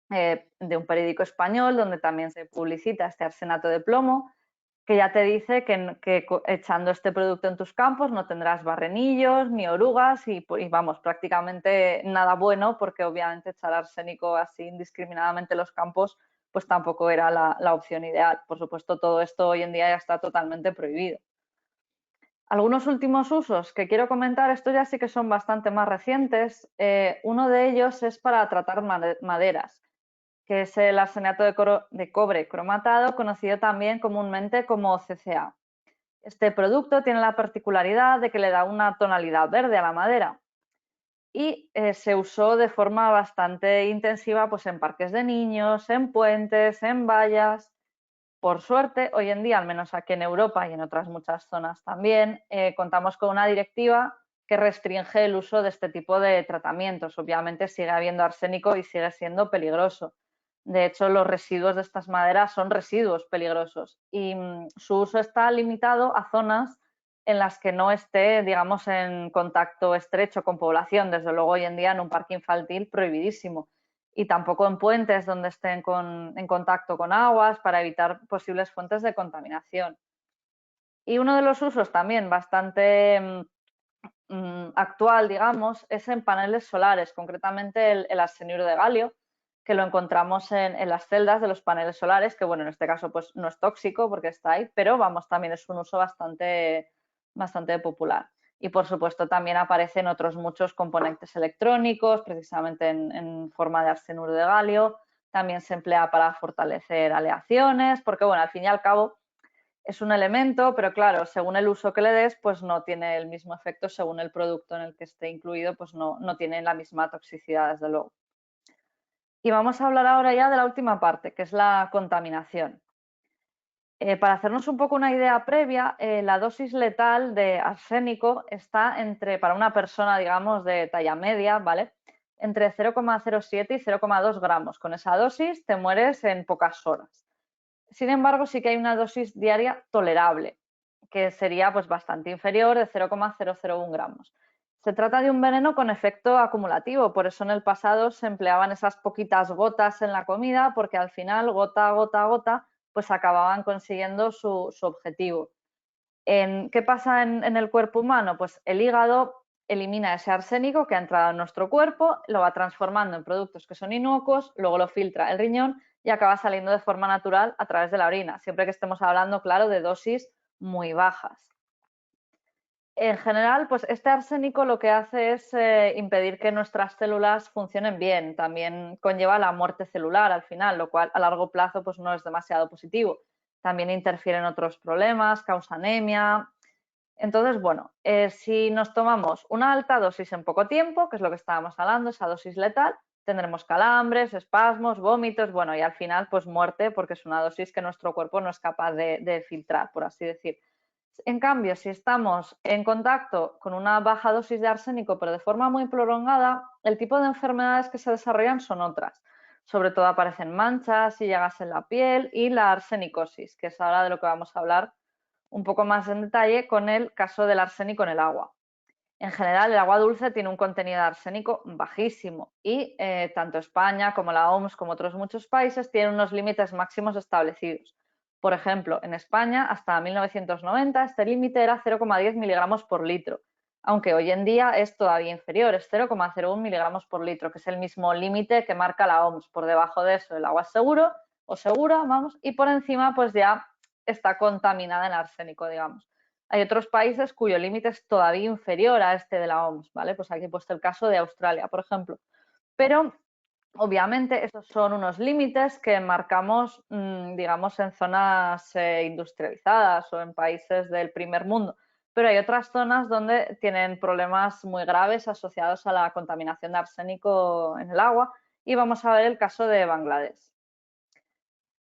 de un periódico español donde también se publicita este arsenato de plomo, que ya te dice que echando este producto en tus campos no tendrás barrenillos ni orugas y vamos, prácticamente nada bueno, porque obviamente echar arsénico así indiscriminadamente en los campos pues tampoco era la opción ideal. Por supuesto, todo esto hoy en día ya está totalmente prohibido. Algunos últimos usos que quiero comentar, estos ya sí que son bastante más recientes. Uno de ellos es para tratar maderas, que es el arseniato de cobre cromatado, conocido también comúnmente como CCA. Este producto tiene la particularidad de que le da una tonalidad verde a la madera y se usó de forma bastante intensiva pues, en parques de niños, en puentes, en vallas. Por suerte, hoy en día, al menos aquí en Europa y en otras muchas zonas también, contamos con una directiva que restringe el uso de este tipo de tratamientos. Obviamente sigue habiendo arsénico y sigue siendo peligroso. De hecho, los residuos de estas maderas son residuos peligrosos y su uso está limitado a zonas en las que no esté, digamos, en contacto estrecho con población. Desde luego, hoy en día en un parque infantil prohibidísimo. Y tampoco en puentes donde estén en contacto con aguas para evitar posibles fuentes de contaminación. Y uno de los usos también bastante actual, digamos, es en paneles solares, concretamente el arsenuro de galio, que lo encontramos en las celdas de los paneles solares, que bueno, en este caso pues no es tóxico porque está ahí, pero vamos, también es un uso bastante popular. Y por supuesto también aparecen otros muchos componentes electrónicos, precisamente en forma de arsenuro de galio. También se emplea para fortalecer aleaciones, porque bueno, al fin y al cabo es un elemento, pero claro, según el uso que le des, pues no tiene el mismo efecto según el producto en el que esté incluido, pues no tiene la misma toxicidad, desde luego. Y vamos a hablar ahora ya de la última parte, que es la contaminación. Para hacernos un poco una idea previa, la dosis letal de arsénico está para una persona, digamos, de talla media, ¿vale? Entre 0,07 y 0,2 gramos. Con esa dosis te mueres en pocas horas. Sin embargo, sí que hay una dosis diaria tolerable, que sería pues bastante inferior, de 0,001 gramos. Se trata de un veneno con efecto acumulativo, por eso en el pasado se empleaban esas poquitas gotas en la comida, porque al final, gota, gota, gota, pues acababan consiguiendo su objetivo. ¿Qué pasa en el cuerpo humano? Pues el hígado elimina ese arsénico que ha entrado en nuestro cuerpo, lo va transformando en productos que son inocuos, luego lo filtra el riñón y acaba saliendo de forma natural a través de la orina, siempre que estemos hablando, claro, de dosis muy bajas. En general, pues este arsénico lo que hace es impedir que nuestras células funcionen bien. También conlleva la muerte celular al final, lo cual a largo plazo pues no es demasiado positivo. También interfiere en otros problemas, causa anemia. Entonces, bueno, si nos tomamos una alta dosis en poco tiempo, que es lo que estábamos hablando, esa dosis letal, tendremos calambres, espasmos, vómitos, bueno, y al final pues muerte porque es una dosis que nuestro cuerpo no es capaz de filtrar, por así decir. En cambio, si estamos en contacto con una baja dosis de arsénico, pero de forma muy prolongada, el tipo de enfermedades que se desarrollan son otras. Sobre todo aparecen manchas y llagas en la piel y la arsenicosis, que es ahora de lo que vamos a hablar un poco más en detalle con el caso del arsénico en el agua. En general, el agua dulce tiene un contenido de arsénico bajísimo y tanto España como la OMS como otros muchos países tienen unos límites máximos establecidos. Por ejemplo, en España hasta 1990 este límite era 0,10 miligramos por litro, aunque hoy en día es todavía inferior, es 0,01 miligramos por litro, que es el mismo límite que marca la OMS. Por debajo de eso el agua es seguro o segura, vamos, y por encima pues ya está contaminada en arsénico, digamos. Hay otros países cuyo límite es todavía inferior a este de la OMS, ¿vale? Pues aquí he puesto el caso de Australia, por ejemplo. Pero obviamente esos son unos límites que marcamos, digamos, en zonas industrializadas o en países del primer mundo. Pero hay otras zonas donde tienen problemas muy graves asociados a la contaminación de arsénico en el agua y vamos a ver el caso de Bangladesh.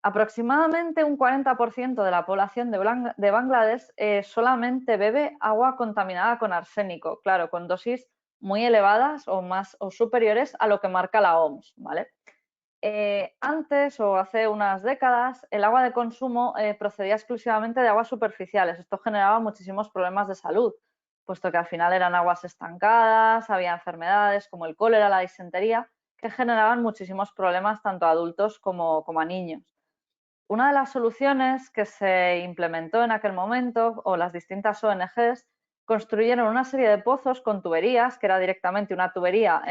Aproximadamente un 40% de la población de Bangladesh solamente bebe agua contaminada con arsénico, claro, con dosis muy elevadas o más o superiores a lo que marca la OMS, ¿vale? Antes o hace unas décadas el agua de consumo procedía exclusivamente de aguas superficiales. Esto generaba muchísimos problemas de salud, puesto que al final eran aguas estancadas, había enfermedades como el cólera, la disentería, que generaban muchísimos problemas tanto a adultos como a niños. Una de las soluciones que se implementó en aquel momento, o las distintas ONGs, construyeron una serie de pozos con tuberías, que era directamente una tubería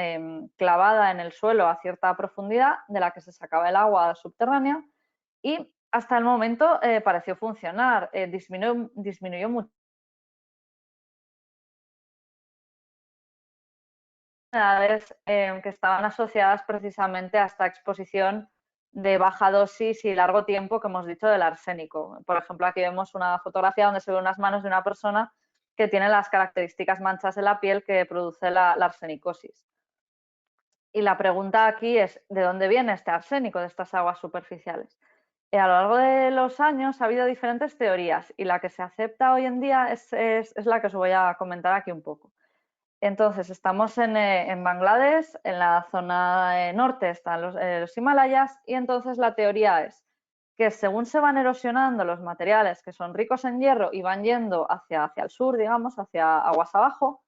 clavada en el suelo a cierta profundidad, de la que se sacaba el agua subterránea, y hasta el momento pareció funcionar, disminuyó mucho enfermedades que estaban asociadas precisamente a esta exposición de baja dosis y largo tiempo que hemos dicho del arsénico. Por ejemplo, aquí vemos una fotografía donde se ven unas manos de una persona que tiene las características manchas en la piel que produce la arsenicosis. Y la pregunta aquí es, ¿de dónde viene este arsénico de estas aguas superficiales? A lo largo de los años ha habido diferentes teorías y la que se acepta hoy en día es la que os voy a comentar aquí un poco. Entonces, estamos en Bangladesh, en la zona norte están los Himalayas, y entonces la teoría es que según se van erosionando los materiales que son ricos en hierro y van yendo hacia el sur, digamos, hacia aguas abajo,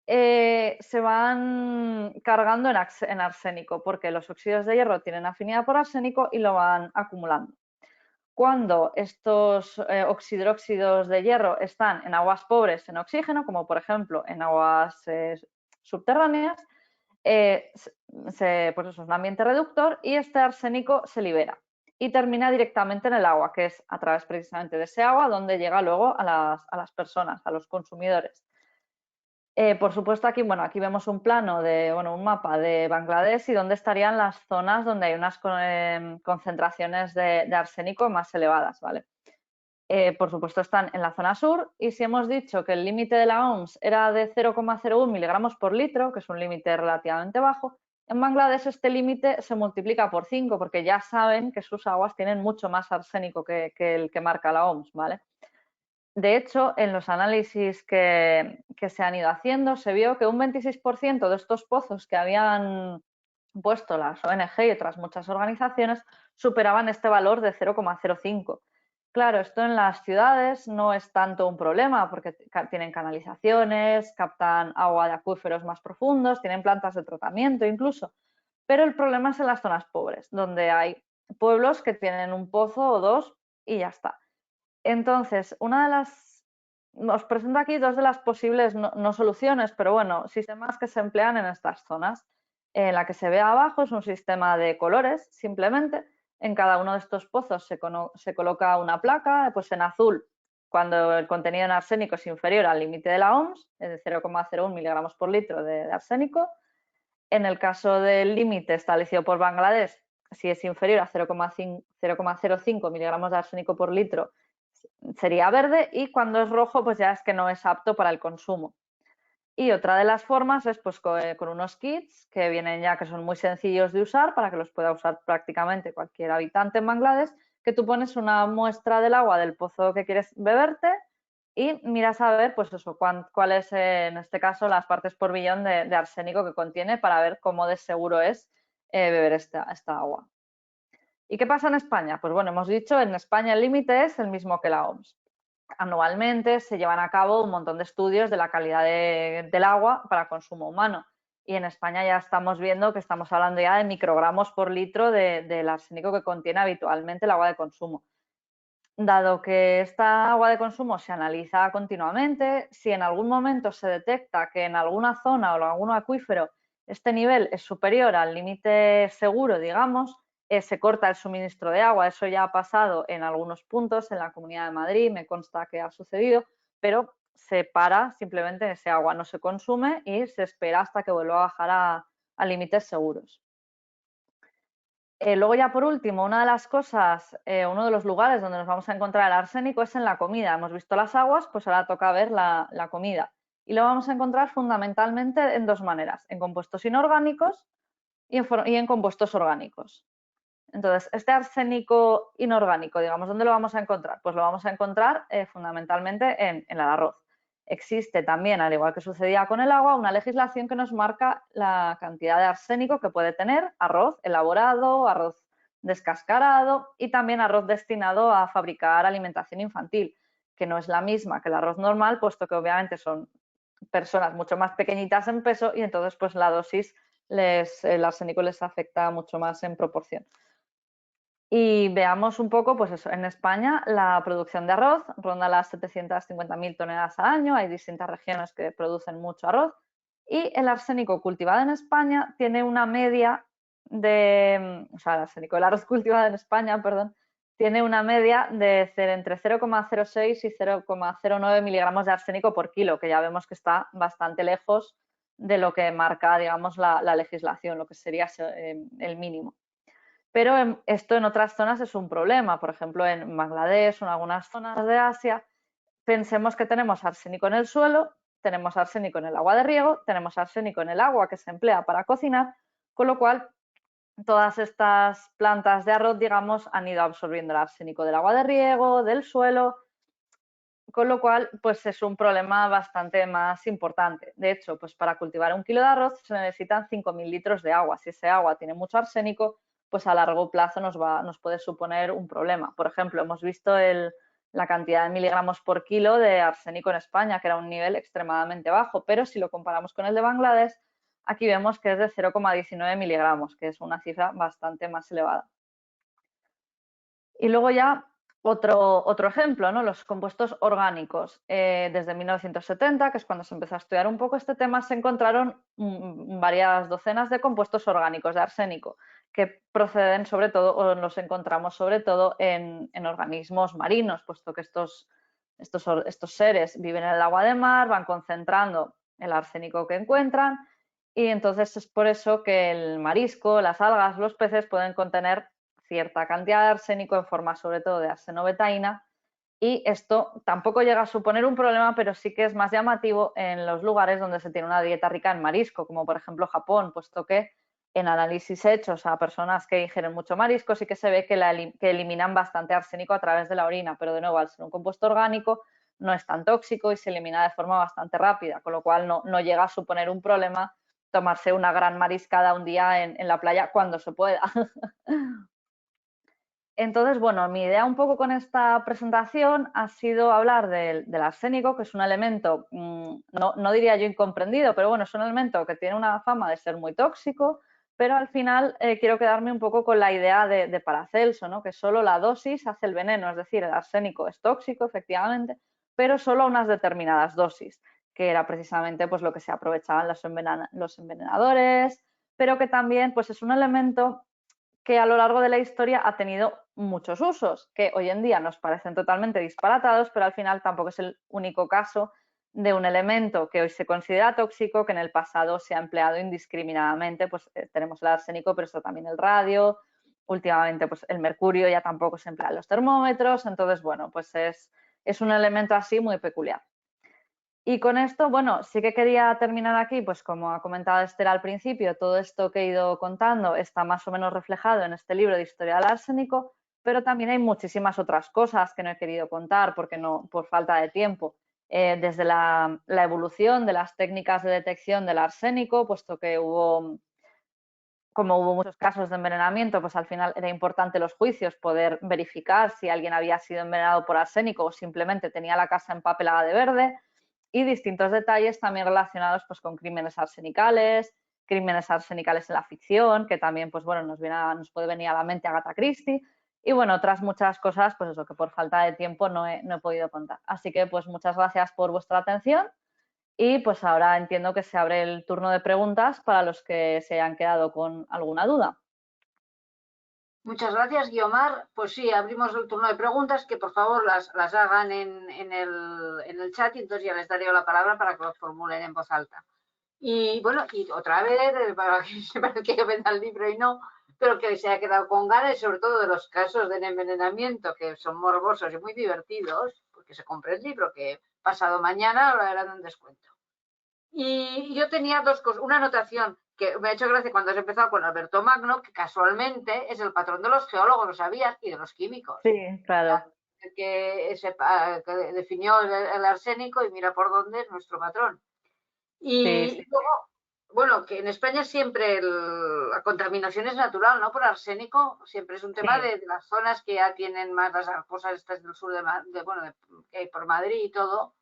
se van cargando en arsénico, porque los óxidos de hierro tienen afinidad por arsénico y lo van acumulando. Cuando estos oxidróxidos de hierro están en aguas pobres en oxígeno, como por ejemplo en aguas subterráneas, pues eso es un ambiente reductor y este arsénico se libera y termina directamente en el agua, que es a través precisamente de ese agua donde llega luego a las personas, a los consumidores. Por supuesto, aquí vemos un plano un mapa de Bangladesh y dónde estarían las zonas donde hay unas concentraciones de arsénico más elevadas, ¿vale? Por supuesto, están en la zona sur, y si hemos dicho que el límite de la OMS era de 0,01 miligramos por litro, que es un límite relativamente bajo, en Bangladesh este límite se multiplica por 5, porque ya saben que sus aguas tienen mucho más arsénico que el que marca la OMS, ¿vale? De hecho, en los análisis que se han ido haciendo, se vio que un 26% de estos pozos que habían puesto las ONG y otras muchas organizaciones superaban este valor de 0,05. Claro, esto en las ciudades no es tanto un problema porque tienen canalizaciones, captan agua de acuíferos más profundos, tienen plantas de tratamiento incluso, pero el problema es en las zonas pobres, donde hay pueblos que tienen un pozo o dos y ya está. Entonces, os presento aquí dos de las posibles, no soluciones, pero bueno, sistemas que se emplean en estas zonas. La que se ve abajo es un sistema de colores, simplemente. En cada uno de estos pozos se coloca una placa, pues en azul, cuando el contenido en arsénico es inferior al límite de la OMS, es de 0,01 miligramos por litro de arsénico. En el caso del límite establecido por Bangladesh, si es inferior a 0,05 miligramos de arsénico por litro, sería verde, y cuando es rojo, pues ya es que no es apto para el consumo. Y otra de las formas es pues con unos kits que vienen ya, que son muy sencillos de usar para que los pueda usar prácticamente cualquier habitante en Bangladesh, que tú pones una muestra del agua del pozo que quieres beberte y miras a ver, pues eso, cuál es en este caso las partes por billón de arsénico que contiene, para ver cómo de seguro es beber esta agua. ¿Y qué pasa en España? Pues bueno, hemos dicho, en España el límite es el mismo que la OMS. Anualmente se llevan a cabo un montón de estudios de la calidad del agua para consumo humano. Y en España ya estamos viendo que estamos hablando ya de microgramos por litro del arsénico que contiene habitualmente el agua de consumo. Dado que esta agua de consumo se analiza continuamente, si en algún momento se detecta que en alguna zona o en algún acuífero este nivel es superior al límite seguro, digamos, se corta el suministro de agua. Eso ya ha pasado en algunos puntos en la Comunidad de Madrid, me consta que ha sucedido, pero se para, simplemente ese agua no se consume y se espera hasta que vuelva a bajar a límites seguros. Luego ya por último, una de las cosas, uno de los lugares donde nos vamos a encontrar el arsénico es en la comida. Hemos visto las aguas, pues ahora toca ver la comida. Y lo vamos a encontrar fundamentalmente en dos maneras, en compuestos inorgánicos y en compuestos orgánicos. Entonces, este arsénico inorgánico, digamos, ¿dónde lo vamos a encontrar? Pues lo vamos a encontrar fundamentalmente en el arroz. Existe también, al igual que sucedía con el agua, una legislación que nos marca la cantidad de arsénico que puede tener arroz elaborado, arroz descascarado y también arroz destinado a fabricar alimentación infantil, que no es la misma que el arroz normal, puesto que obviamente son personas mucho más pequeñitas en peso y entonces pues la dosis, el arsénico les afecta mucho más en proporción. Y veamos un poco, pues eso, en España la producción de arroz ronda las 750.000 toneladas al año, hay distintas regiones que producen mucho arroz y el arsénico cultivado en España tiene una media o sea, el arroz cultivado en España, perdón, tiene una media de entre 0,06 y 0,09 miligramos de arsénico por kilo, que ya vemos que está bastante lejos de lo que marca, digamos, la legislación, lo que sería el mínimo. Pero esto en otras zonas es un problema, por ejemplo en Bangladesh o en algunas zonas de Asia. Pensemos que tenemos arsénico en el suelo, tenemos arsénico en el agua de riego, tenemos arsénico en el agua que se emplea para cocinar, con lo cual todas estas plantas de arroz, digamos, han ido absorbiendo el arsénico del agua de riego, del suelo, con lo cual pues es un problema bastante más importante. De hecho, pues para cultivar 1 kilo de arroz se necesitan 5.000 litros de agua. Si ese agua tiene mucho arsénico, pues a largo plazo nos puede suponer un problema. Por ejemplo, hemos visto la cantidad de miligramos por kilo de arsénico en España, que era un nivel extremadamente bajo, pero si lo comparamos con el de Bangladesh, aquí vemos que es de 0,19 miligramos, que es una cifra bastante más elevada. Y luego ya otro ejemplo, ¿no? Los compuestos orgánicos. Desde 1970, que es cuando se empezó a estudiar un poco este tema, se encontraron varias docenas de compuestos orgánicos de arsénico que proceden sobre todo, o los encontramos sobre todo en organismos marinos, puesto que estos seres viven en el agua de mar, van concentrando el arsénico que encuentran y entonces es por eso que el marisco, las algas, los peces pueden contener cierta cantidad de arsénico en forma sobre todo de arsenobetaína y esto tampoco llega a suponer un problema, pero sí que es más llamativo en los lugares donde se tiene una dieta rica en marisco, como por ejemplo Japón, puesto que en análisis hechos a personas que ingieren mucho marisco sí que se ve que eliminan bastante arsénico a través de la orina, pero de nuevo al ser un compuesto orgánico no es tan tóxico y se elimina de forma bastante rápida, con lo cual no llega a suponer un problema tomarse una gran mariscada un día en la playa cuando se pueda. Entonces, bueno, mi idea un poco con esta presentación ha sido hablar del arsénico, que es un elemento, no diría yo incomprendido, pero bueno, es un elemento que tiene una fama de ser muy tóxico, pero al final quiero quedarme un poco con la idea de Paracelso, ¿no? Que solo la dosis hace el veneno, es decir, el arsénico es tóxico, efectivamente, pero solo a unas determinadas dosis, que era precisamente pues, lo que se aprovechaban los envenenadores, pero que también pues, es un elemento que a lo largo de la historia ha tenido muchos usos, que hoy en día nos parecen totalmente disparatados, pero al final tampoco es el único caso de un elemento que hoy se considera tóxico, que en el pasado se ha empleado indiscriminadamente. Pues tenemos el arsénico, pero está también el radio, últimamente pues el mercurio ya tampoco se emplea en los termómetros, entonces bueno, pues es un elemento así muy peculiar. Y con esto, bueno, sí que quería terminar aquí, pues como ha comentado Esther al principio, todo esto que he ido contando está más o menos reflejado en este libro de Historia del Arsénico, pero también hay muchísimas otras cosas que no he querido contar por falta de tiempo. Desde la evolución de las técnicas de detección del arsénico, puesto que como hubo muchos casos de envenenamiento, pues al final era importante los juicios poder verificar si alguien había sido envenenado por arsénico o simplemente tenía la casa empapelada de verde, y distintos detalles también relacionados pues, con crímenes arsenicales en la ficción, que también pues, bueno, nos puede venir a la mente Agatha Christie, y bueno, otras muchas cosas, pues eso, que por falta de tiempo no he podido contar. Así que pues muchas gracias por vuestra atención y pues ahora entiendo que se abre el turno de preguntas para los que se hayan quedado con alguna duda. Muchas gracias, Guiomar. Pues sí, abrimos el turno de preguntas, que por favor las hagan en el chat y entonces ya les daré la palabra para que lo formulen en voz alta. Y bueno, y otra vez, para que sepan que venda el libro y no, pero que se haya quedado con ganas, y sobre todo de los casos de envenenamiento, que son morbosos y muy divertidos, porque se compre el libro, que pasado mañana lo harán un descuento. Y yo tenía dos cosas, una anotación que me ha hecho gracia cuando has empezado con Alberto Magno, que casualmente es el patrón de los geólogos, lo sabías, y de los químicos. Sí, claro. Que definió el arsénico y mira por dónde es nuestro patrón. Y Sí. luego bueno, que en España siempre la contaminación es natural, ¿no? Por arsénico, siempre es un tema Sí. de las zonas que ya tienen más las cosas estas del sur que hay por Madrid y todo.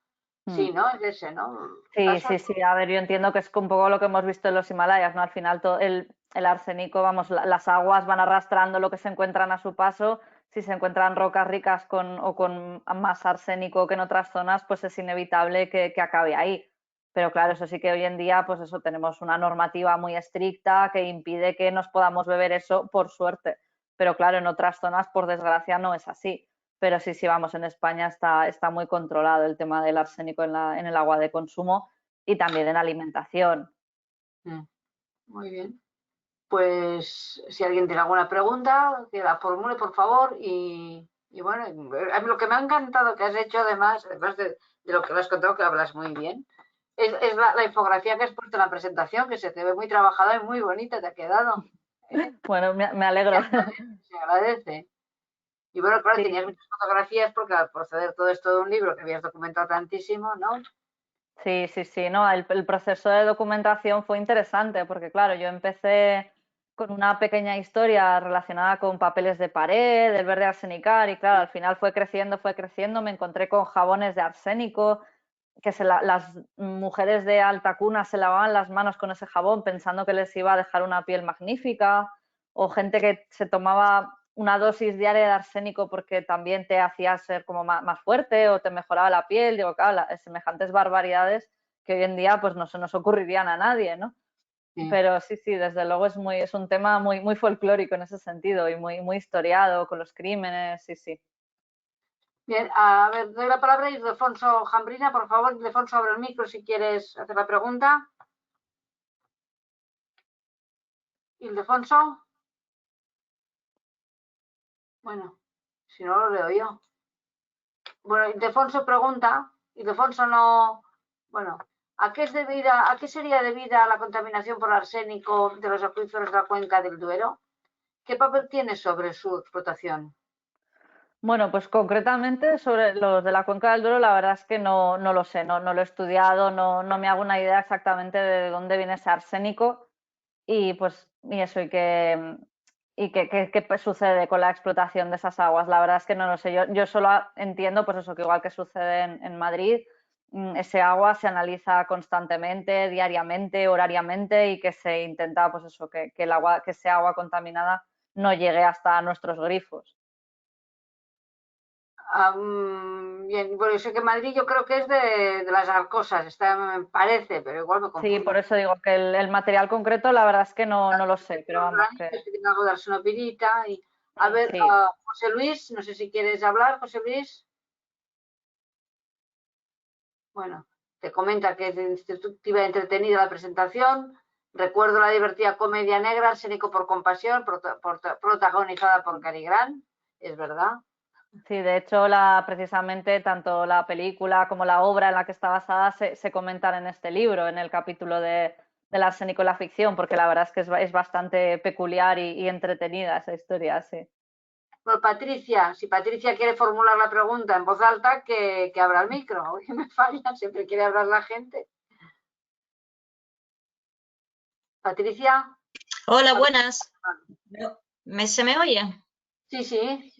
Mm. Sí, ¿no? Es ese, ¿no? Sí, sí, sí. A ver, yo entiendo que es un poco lo que hemos visto en los Himalayas, ¿no? Al final todo el arsénico, vamos, las aguas van arrastrando lo que se encuentran a su paso. Si se encuentran rocas ricas o con más arsénico que en otras zonas, pues es inevitable que acabe ahí. Pero claro, eso sí que hoy en día, pues eso, tenemos una normativa muy estricta que impide que nos podamos beber eso, por suerte. Pero claro, en otras zonas, por desgracia, no es así. Pero sí, sí, vamos, en España está muy controlado el tema del arsénico en el agua de consumo y también en la alimentación. Muy bien. Pues si alguien tiene alguna pregunta, que la formule, por favor. Y bueno, a mí lo que me ha encantado que has hecho, además de lo que me has contado, que hablas muy bien, es la infografía que has puesto en la presentación, que se te ve muy trabajada y muy bonita, te ha quedado. ¿Eh? Bueno, me alegro. Se agradece. Y bueno, claro, Sí, tenías muchas fotografías porque al proceder todo esto de un libro que habías documentado tantísimo, ¿no? sí, sí, sí, no, el proceso de documentación fue interesante porque, claro, yo empecé con una pequeña historia relacionada con papeles de pared, del verde arsenical, y claro, al final fue creciendo, me encontré con jabones de arsénico, que las mujeres de alta cuna se lavaban las manos con ese jabón pensando que les iba a dejar una piel magnífica, o gente que se tomaba una dosis diaria de arsénico porque también te hacía ser como más fuerte o te mejoraba la piel. Digo, claro, semejantes barbaridades que hoy en día pues no se nos ocurrirían a nadie, ¿no? Sí. Pero sí, sí, desde luego es un tema muy folclórico en ese sentido y muy historiado con los crímenes, sí, sí. Bien, a ver, doy la palabra a Ildefonso Jambrina, por favor. Ildefonso, abre el micro si quieres hacer la pregunta. Ildefonso. Bueno, si no lo leo yo. Bueno, Ildefonso pregunta, Ildefonso no, bueno, ¿a qué sería debida la contaminación por arsénico de los acuíferos de la cuenca del Duero? ¿Qué papel tiene sobre su explotación? Bueno, pues concretamente sobre los de la cuenca del Duero, la verdad es que no lo sé, no lo he estudiado, no me hago una idea exactamente de dónde viene ese arsénico y pues y eso qué sucede con la explotación de esas aguas. La verdad es que no lo sé. Yo solo entiendo pues eso, que igual que sucede en Madrid, ese agua se analiza constantemente, diariamente, horariamente y que se intenta pues eso, que el agua, que ese agua contaminada no llegue hasta nuestros grifos. Bien, bueno, yo sé que Madrid yo creo que es de las Arcosas, está, me parece, pero igual me Sí, confundo. por eso digo que el material concreto la verdad es que no lo sé, pero vamos, que Tiene algo de arsenopirita y a ver, sí. José Luis, no sé si quieres hablar, José Luis. Bueno, te comenta que es instructiva y entretenida la presentación. Recuerdo la divertida comedia negra, Arsénico por compasión, protagonizada por Cary Grant. Es verdad. Sí, de hecho, precisamente tanto la película como la obra en la que está basada se comentan en este libro, en el capítulo del arsénico en la ficción, porque la verdad es que es bastante peculiar y entretenida esa historia, sí. Bueno, Patricia, si Patricia quiere formular la pregunta en voz alta, que abra el micro. Hoy me falla, siempre quiere hablar la gente. Patricia. Hola, buenas. ¿Se me oye? Sí, sí.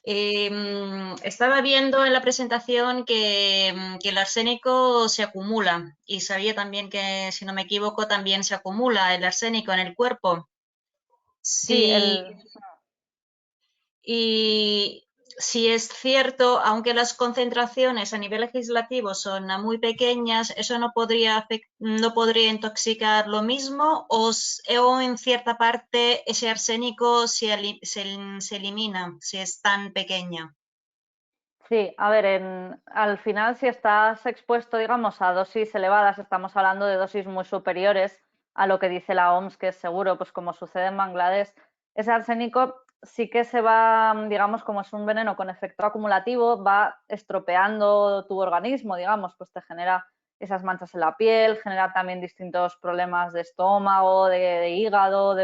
Estaba viendo en la presentación que el arsénico se acumula y sabía también que, si no me equivoco, también se acumula el arsénico en el cuerpo. Sí, Y si es cierto, aunque las concentraciones a nivel legislativo son muy pequeñas, ¿eso no podría intoxicar lo mismo o en cierta parte ese arsénico se elimina si es tan pequeña? sí, a ver, al final si estás expuesto, digamos, a dosis elevadas, estamos hablando de dosis muy superiores a lo que dice la OMS, que es seguro, pues como sucede en Bangladesh, ese arsénico sí que se va, digamos, como es un veneno con efecto acumulativo, va estropeando tu organismo, digamos, pues te genera esas manchas en la piel, genera también distintos problemas de estómago, de hígado,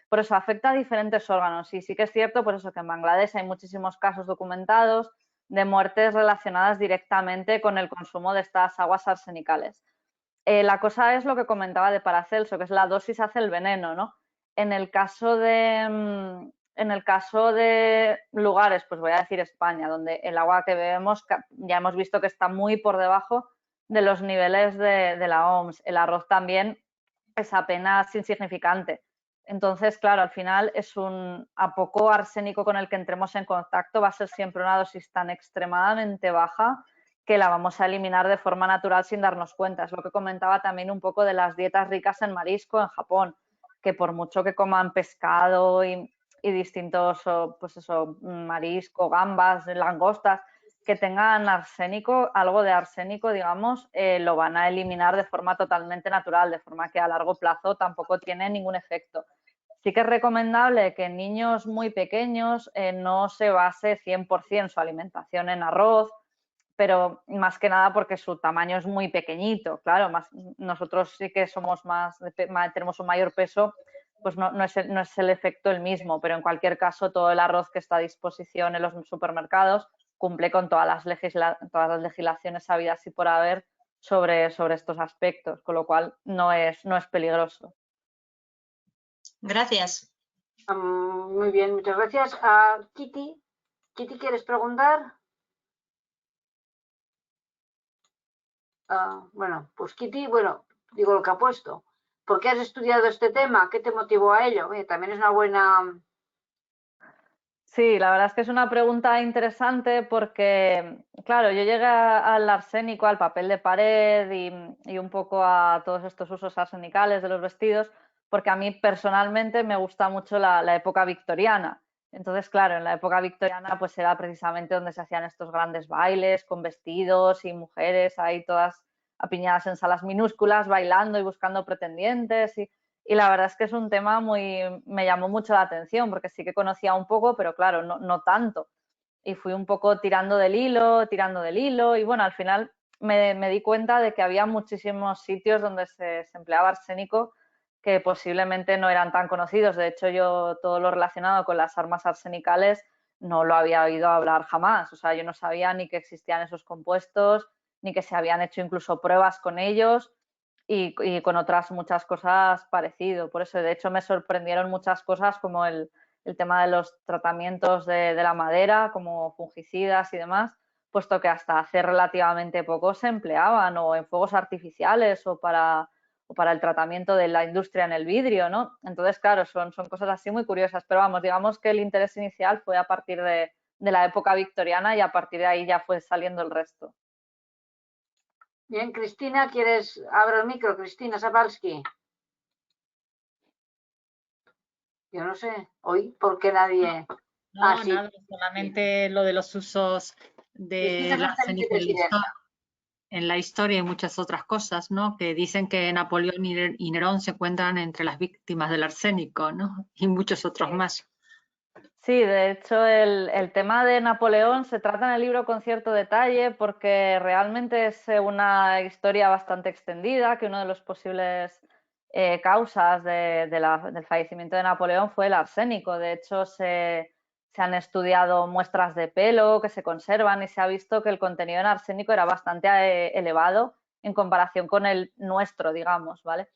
por eso afecta a diferentes órganos. Y sí que es cierto, pues eso, que en Bangladesh hay muchísimos casos documentados de muertes relacionadas directamente con el consumo de estas aguas arsenicales. La cosa es lo que comentaba de Paracelso, que es la dosis hace el veneno, ¿no? En el caso de lugares, pues voy a decir España, donde el agua que bebemos ya hemos visto que está muy por debajo de los niveles de la OMS. El arroz también es apenas insignificante. Entonces, claro, al final a poco arsénico con el que entremos en contacto va a ser siempre una dosis tan extremadamente baja que la vamos a eliminar de forma natural sin darnos cuenta. Es lo que comentaba también un poco de las dietas ricas en marisco en Japón, que por mucho que coman pescado y distintos, pues eso, marisco, gambas, langostas, que tengan arsénico, algo de arsénico, digamos, lo van a eliminar de forma totalmente natural, de forma que a largo plazo tampoco tiene ningún efecto. Sí que es recomendable que en niños muy pequeños no se base 100% su alimentación en arroz, pero más que nada porque su tamaño es muy pequeñito, claro, nosotros sí que tenemos un mayor peso, pues no es el efecto el mismo, pero en cualquier caso todo el arroz que está a disposición en los supermercados cumple con todas las legislaciones habidas y por haber sobre estos aspectos, con lo cual no es peligroso. Gracias. Muy bien, muchas gracias. Kitty, ¿quieres preguntar? Bueno, pues Kitty, digo lo que ha puesto. ¿Por qué has estudiado este tema? ¿Qué te motivó a ello? También es una buena... Sí, la verdad es que es una pregunta interesante porque, claro, yo llegué al arsénico, al papel de pared y un poco a todos estos usos arsenicales de los vestidos, porque a mí personalmente me gusta mucho la época victoriana. Entonces, claro, en la época victoriana pues era precisamente donde se hacían estos grandes bailes con vestidos y mujeres ahí todas apiñadas en salas minúsculas, bailando y buscando pretendientes y la verdad es que es un tema me llamó mucho la atención porque sí que conocía un poco, pero claro, no tanto. Y fui un poco tirando del hilo y bueno, al final me di cuenta de que había muchísimos sitios donde se empleaba arsénico que posiblemente no eran tan conocidos. De hecho, yo todo lo relacionado con las armas arsenicales no lo había oído hablar jamás. O sea, yo no sabía ni que existían esos compuestos, ni que se habían hecho incluso pruebas con ellos y con otras muchas cosas parecido. Por eso, de hecho, me sorprendieron muchas cosas como el tema de los tratamientos de la madera, como fungicidas y demás, puesto que hasta hace relativamente poco se empleaban o en fuegos artificiales o para el tratamiento de la industria en el vidrio, ¿no? Entonces, claro, son cosas así muy curiosas, pero vamos, digamos que el interés inicial fue a partir de la época victoriana y a partir de ahí ya fue saliendo el resto. Bien, Cristina, abro el micro, Cristina Zapalski. Yo no sé, hoy, ¿por qué nadie...? No, Sí. nada, solamente lo de los usos de la arsénico en la historia y muchas otras cosas, ¿no? Que dicen que Napoleón y Nerón se encuentran entre las víctimas del arsénico, ¿no? Y muchos otros más. Sí, de hecho el tema de Napoleón se trata en el libro con cierto detalle porque realmente es una historia bastante extendida, que uno de los posibles causas del fallecimiento de Napoleón fue el arsénico. De hecho, se han estudiado muestras de pelo que se conservan y se ha visto que el contenido en arsénico era bastante elevado en comparación con el nuestro, digamos, ¿vale?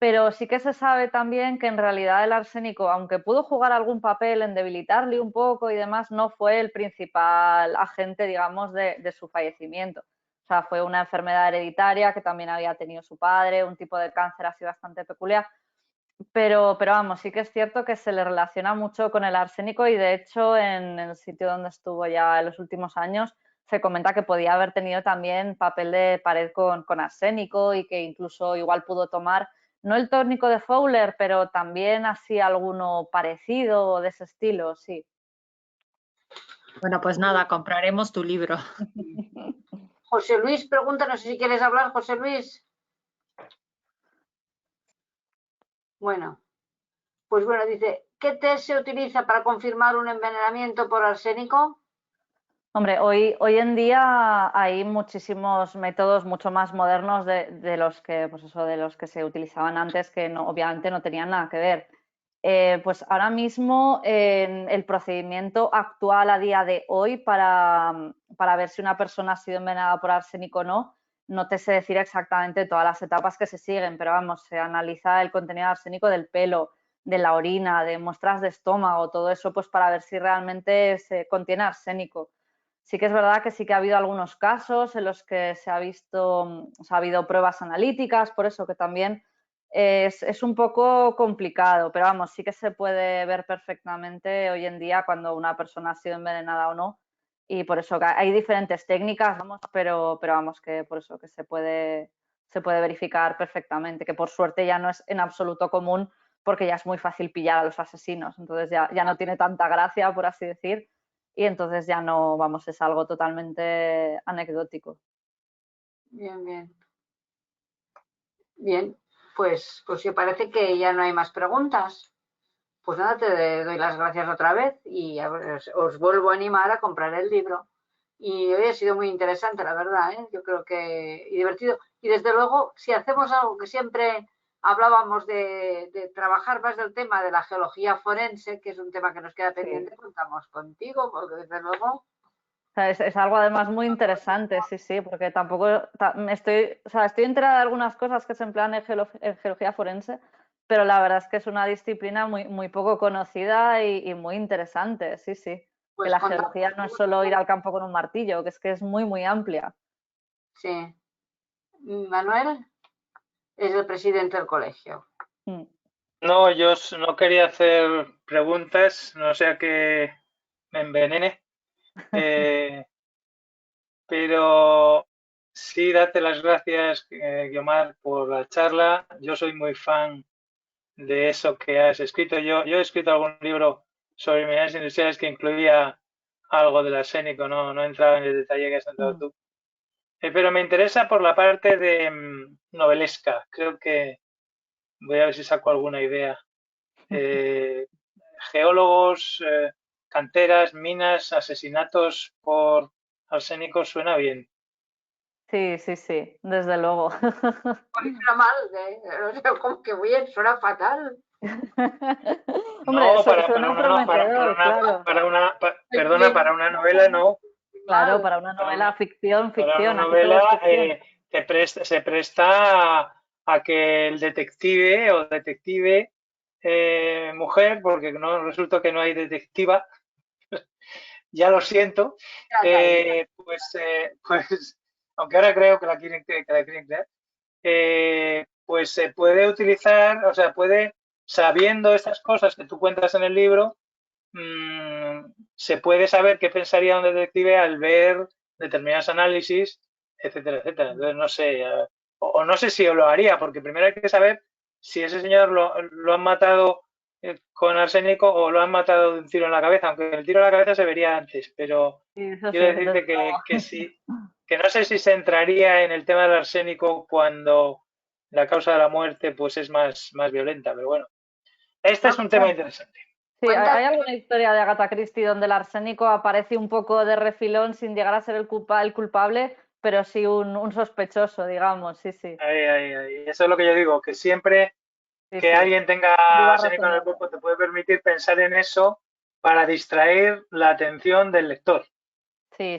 Pero sí que se sabe también que en realidad el arsénico, aunque pudo jugar algún papel en debilitarle un poco y demás, no fue el principal agente, digamos, de su fallecimiento. O sea, fue una enfermedad hereditaria que también había tenido su padre, un tipo de cáncer así bastante peculiar. Pero vamos, sí que es cierto que se le relaciona mucho con el arsénico y de hecho en el sitio donde estuvo ya en los últimos años se comenta que podía haber tenido también papel de pared con arsénico y que incluso igual pudo tomar no el tónico de Fowler, pero también así alguno parecido de ese estilo, sí. Bueno, pues nada, compraremos tu libro. José Luis pregunta, no sé si quieres hablar, José Luis. Bueno, pues bueno, dice, ¿qué test se utiliza para confirmar un envenenamiento por arsénico? Hombre, hoy en día hay muchísimos métodos mucho más modernos de los que, pues eso, de los que se utilizaban antes, que obviamente no tenían nada que ver. Pues ahora mismo el procedimiento actual a día de hoy para ver si una persona ha sido envenenada por arsénico o no no te sé decir exactamente todas las etapas que se siguen, pero vamos, se analiza el contenido arsénico del pelo, de la orina, de muestras de estómago, todo eso pues para ver si realmente se contiene arsénico. Sí que es verdad que sí que ha habido algunos casos en los que se ha visto, o sea, ha habido pruebas analíticas, por eso que también es un poco complicado, pero vamos, sí que se puede ver perfectamente hoy en día cuando una persona ha sido envenenada o no, y por eso que hay diferentes técnicas, vamos, pero vamos, que por eso que se puede verificar perfectamente, que por suerte ya no es en absoluto común porque ya es muy fácil pillar a los asesinos, entonces ya no tiene tanta gracia, por así decir, y entonces ya no, vamos, es algo totalmente anecdótico. Bien, bien. Bien, pues si parece que ya no hay más preguntas. Pues nada, te doy las gracias otra vez y os vuelvo a animar a comprar el libro. Y hoy ha sido muy interesante, la verdad, ¿eh? Yo creo que y divertido. Y desde luego, si hacemos algo que siempre hablábamos de trabajar más del tema de la geología forense, que es un tema que nos queda pendiente, contamos contigo, porque desde luego... Es algo además muy interesante, sí, porque tampoco estoy enterada de algunas cosas que se emplean en geología forense, pero la verdad es que es una disciplina muy poco conocida y muy interesante, sí. Pues que la geología no es solo ir al campo con un martillo, que es muy amplia. Sí. Manuel es el presidente del colegio. No, yo no quería hacer preguntas, no sea que me envenene. Pero sí, date las gracias, Guiomar, por la charla. Yo soy muy fan de eso que has escrito. Yo he escrito algún libro sobre minerales industriales que incluía algo del arsénico, no entraba en el detalle que has entrado tú. Pero me interesa por la parte de novelesca. Creo que voy a ver si saco alguna idea. Geólogos, canteras, minas, asesinatos por arsénico suena bien. Sí, desde luego. Suena mal, o sea, como que bien, suena fatal. Hombre, No, suena prometedor, claro. Para una novela no. Claro, para una novela ficción. Para una Aquí todo es novela ficción. se presta a que el detective o detective mujer, porque no resulta que no hay detectiva, ya lo siento, pues aunque ahora creo que la quieren crear, pues se puede utilizar, o sea, sabiendo estas cosas que tú cuentas en el libro, se puede saber qué pensaría un detective al ver determinados análisis, etcétera, etcétera. Entonces, no sé, o no sé si lo haría, porque primero hay que saber si ese señor lo han matado con arsénico o lo han matado de un tiro en la cabeza, aunque el tiro en la cabeza se vería antes, pero quiero decirte que sí, que no sé si se entraría en el tema del arsénico cuando la causa de la muerte pues es más violenta, pero bueno, este es un tema interesante. Sí, hay alguna historia de Agatha Christie donde el arsénico aparece un poco de refilón sin llegar a ser el culpable, pero sí un sospechoso, digamos, sí. Ahí. Eso es lo que yo digo, que siempre que alguien tenga arsénico en el cuerpo te puede permitir pensar en eso para distraer la atención del lector. Sí.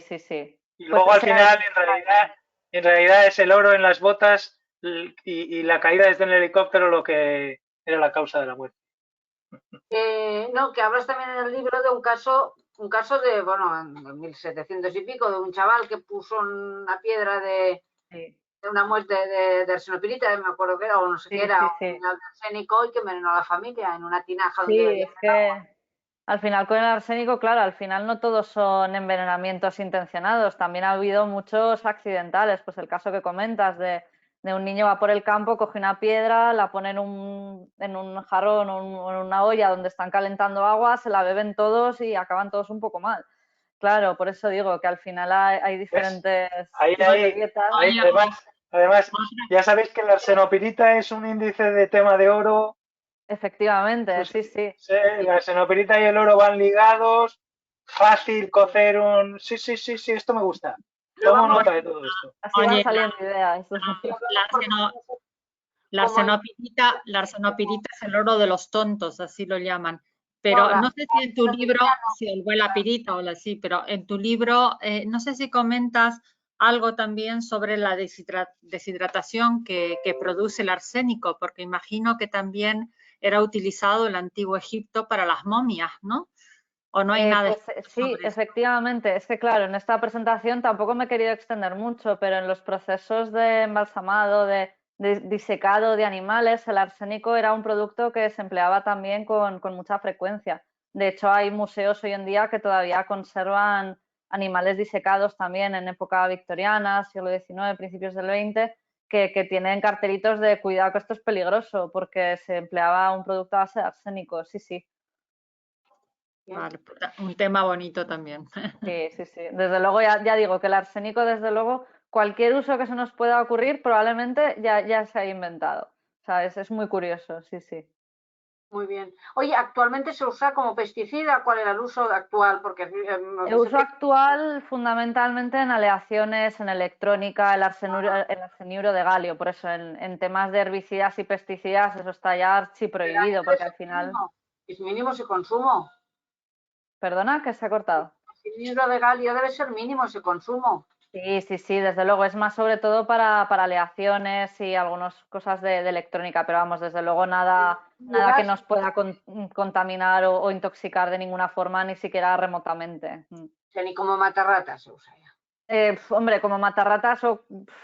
Y luego al final, en realidad es el oro en las botas y la caída desde un helicóptero lo que era la causa de la muerte. No, que hablas también en el libro de un caso de, bueno, en 1700 y pico, de un chaval que puso una piedra de una muerte de arsenopirita, me acuerdo que era, o no sé qué era, un mineral de arsénico y que envenenó a la familia en una tinaja donde bebían agua. Al final con el arsénico, claro, al final no todos son envenenamientos intencionados, también ha habido muchos accidentales, pues el caso que comentas de un niño va por el campo, coge una piedra, la pone en un jarrón o en una olla donde están calentando agua, se la beben todos y acaban todos un poco mal. Claro, por eso digo que al final hay diferentes tipos de dietas. Además, ya sabéis que la arsenopirita es un índice de tema de oro. Efectivamente, pues, sí. La arsenopirita y el oro van ligados, fácil cocer un... Sí, esto me gusta. Tomo nota de todo esto. Así van saliendo ideas. La arsenopirita es el oro de los tontos, así lo llaman. Pero no sé si en tu libro, si el la pirita o así, pero en tu libro, no sé si comentas algo también sobre la deshidratación que produce el arsénico, porque imagino que también era utilizado en el antiguo Egipto para las momias, ¿no? ¿O no hay nada? Pues sí, efectivamente. Es que claro, en esta presentación tampoco me he querido extender mucho, pero en los procesos de embalsamado, de disecado de animales, el arsénico era un producto que se empleaba también con mucha frecuencia. De hecho, hay museos hoy en día que todavía conservan animales disecados también en época victoriana, siglo XIX, principios del XX, que tienen cartelitos de cuidado que esto es peligroso porque se empleaba un producto a base de arsénico. Sí, sí. Vale, un tema bonito también. Sí, sí, sí. Desde luego, ya digo que el arsénico, desde luego, cualquier uso que se nos pueda ocurrir, probablemente ya se ha inventado. O sea, es muy curioso, sí, sí. Muy bien. Oye, ¿actualmente se usa como pesticida? ¿Cuál era el uso actual? Porque El uso actual fundamentalmente en aleaciones, en electrónica, el arseniuro de galio. Por eso en temas de herbicidas y pesticidas eso está ya archiprohibido, porque al final... Es mínimo ese consumo. ¿Perdona? ¿Que se ha cortado? El arseniuro de galio debe ser mínimo ese consumo. Sí, sí, sí, desde luego. Es más sobre todo para aleaciones y algunas cosas de electrónica, pero vamos, desde luego nada que nos pueda contaminar o intoxicar de ninguna forma, ni siquiera remotamente. O sea, ni como matarratas se usa ya. Hombre, como matarratas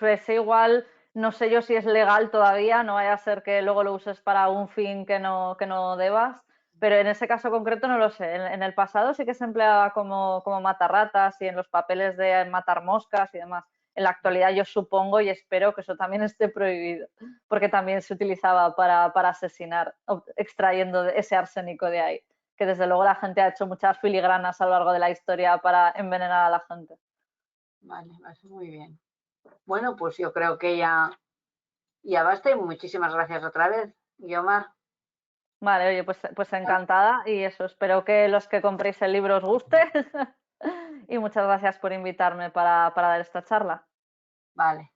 es igual, no sé yo si es legal todavía, no vaya a ser que luego lo uses para un fin que no debas, pero en ese caso concreto no lo sé. En el pasado sí que se empleaba como matarratas y en los papeles de matar moscas y demás. En la actualidad yo supongo y espero que eso también esté prohibido, porque también se utilizaba para asesinar, extrayendo ese arsénico de ahí, que desde luego la gente ha hecho muchas filigranas a lo largo de la historia para envenenar a la gente. Vale, muy bien. Bueno, pues yo creo que ya basta y muchísimas gracias otra vez, Guiomar. Vale, oye, pues encantada y eso, espero que los que compréis el libro os guste y muchas gracias por invitarme para dar esta charla. Vale.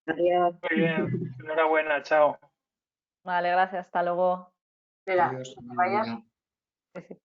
Muy bien, enhorabuena, chao. Vale, gracias, hasta luego. Espera, Adiós, que vayas. enhorabuena. Sí, sí.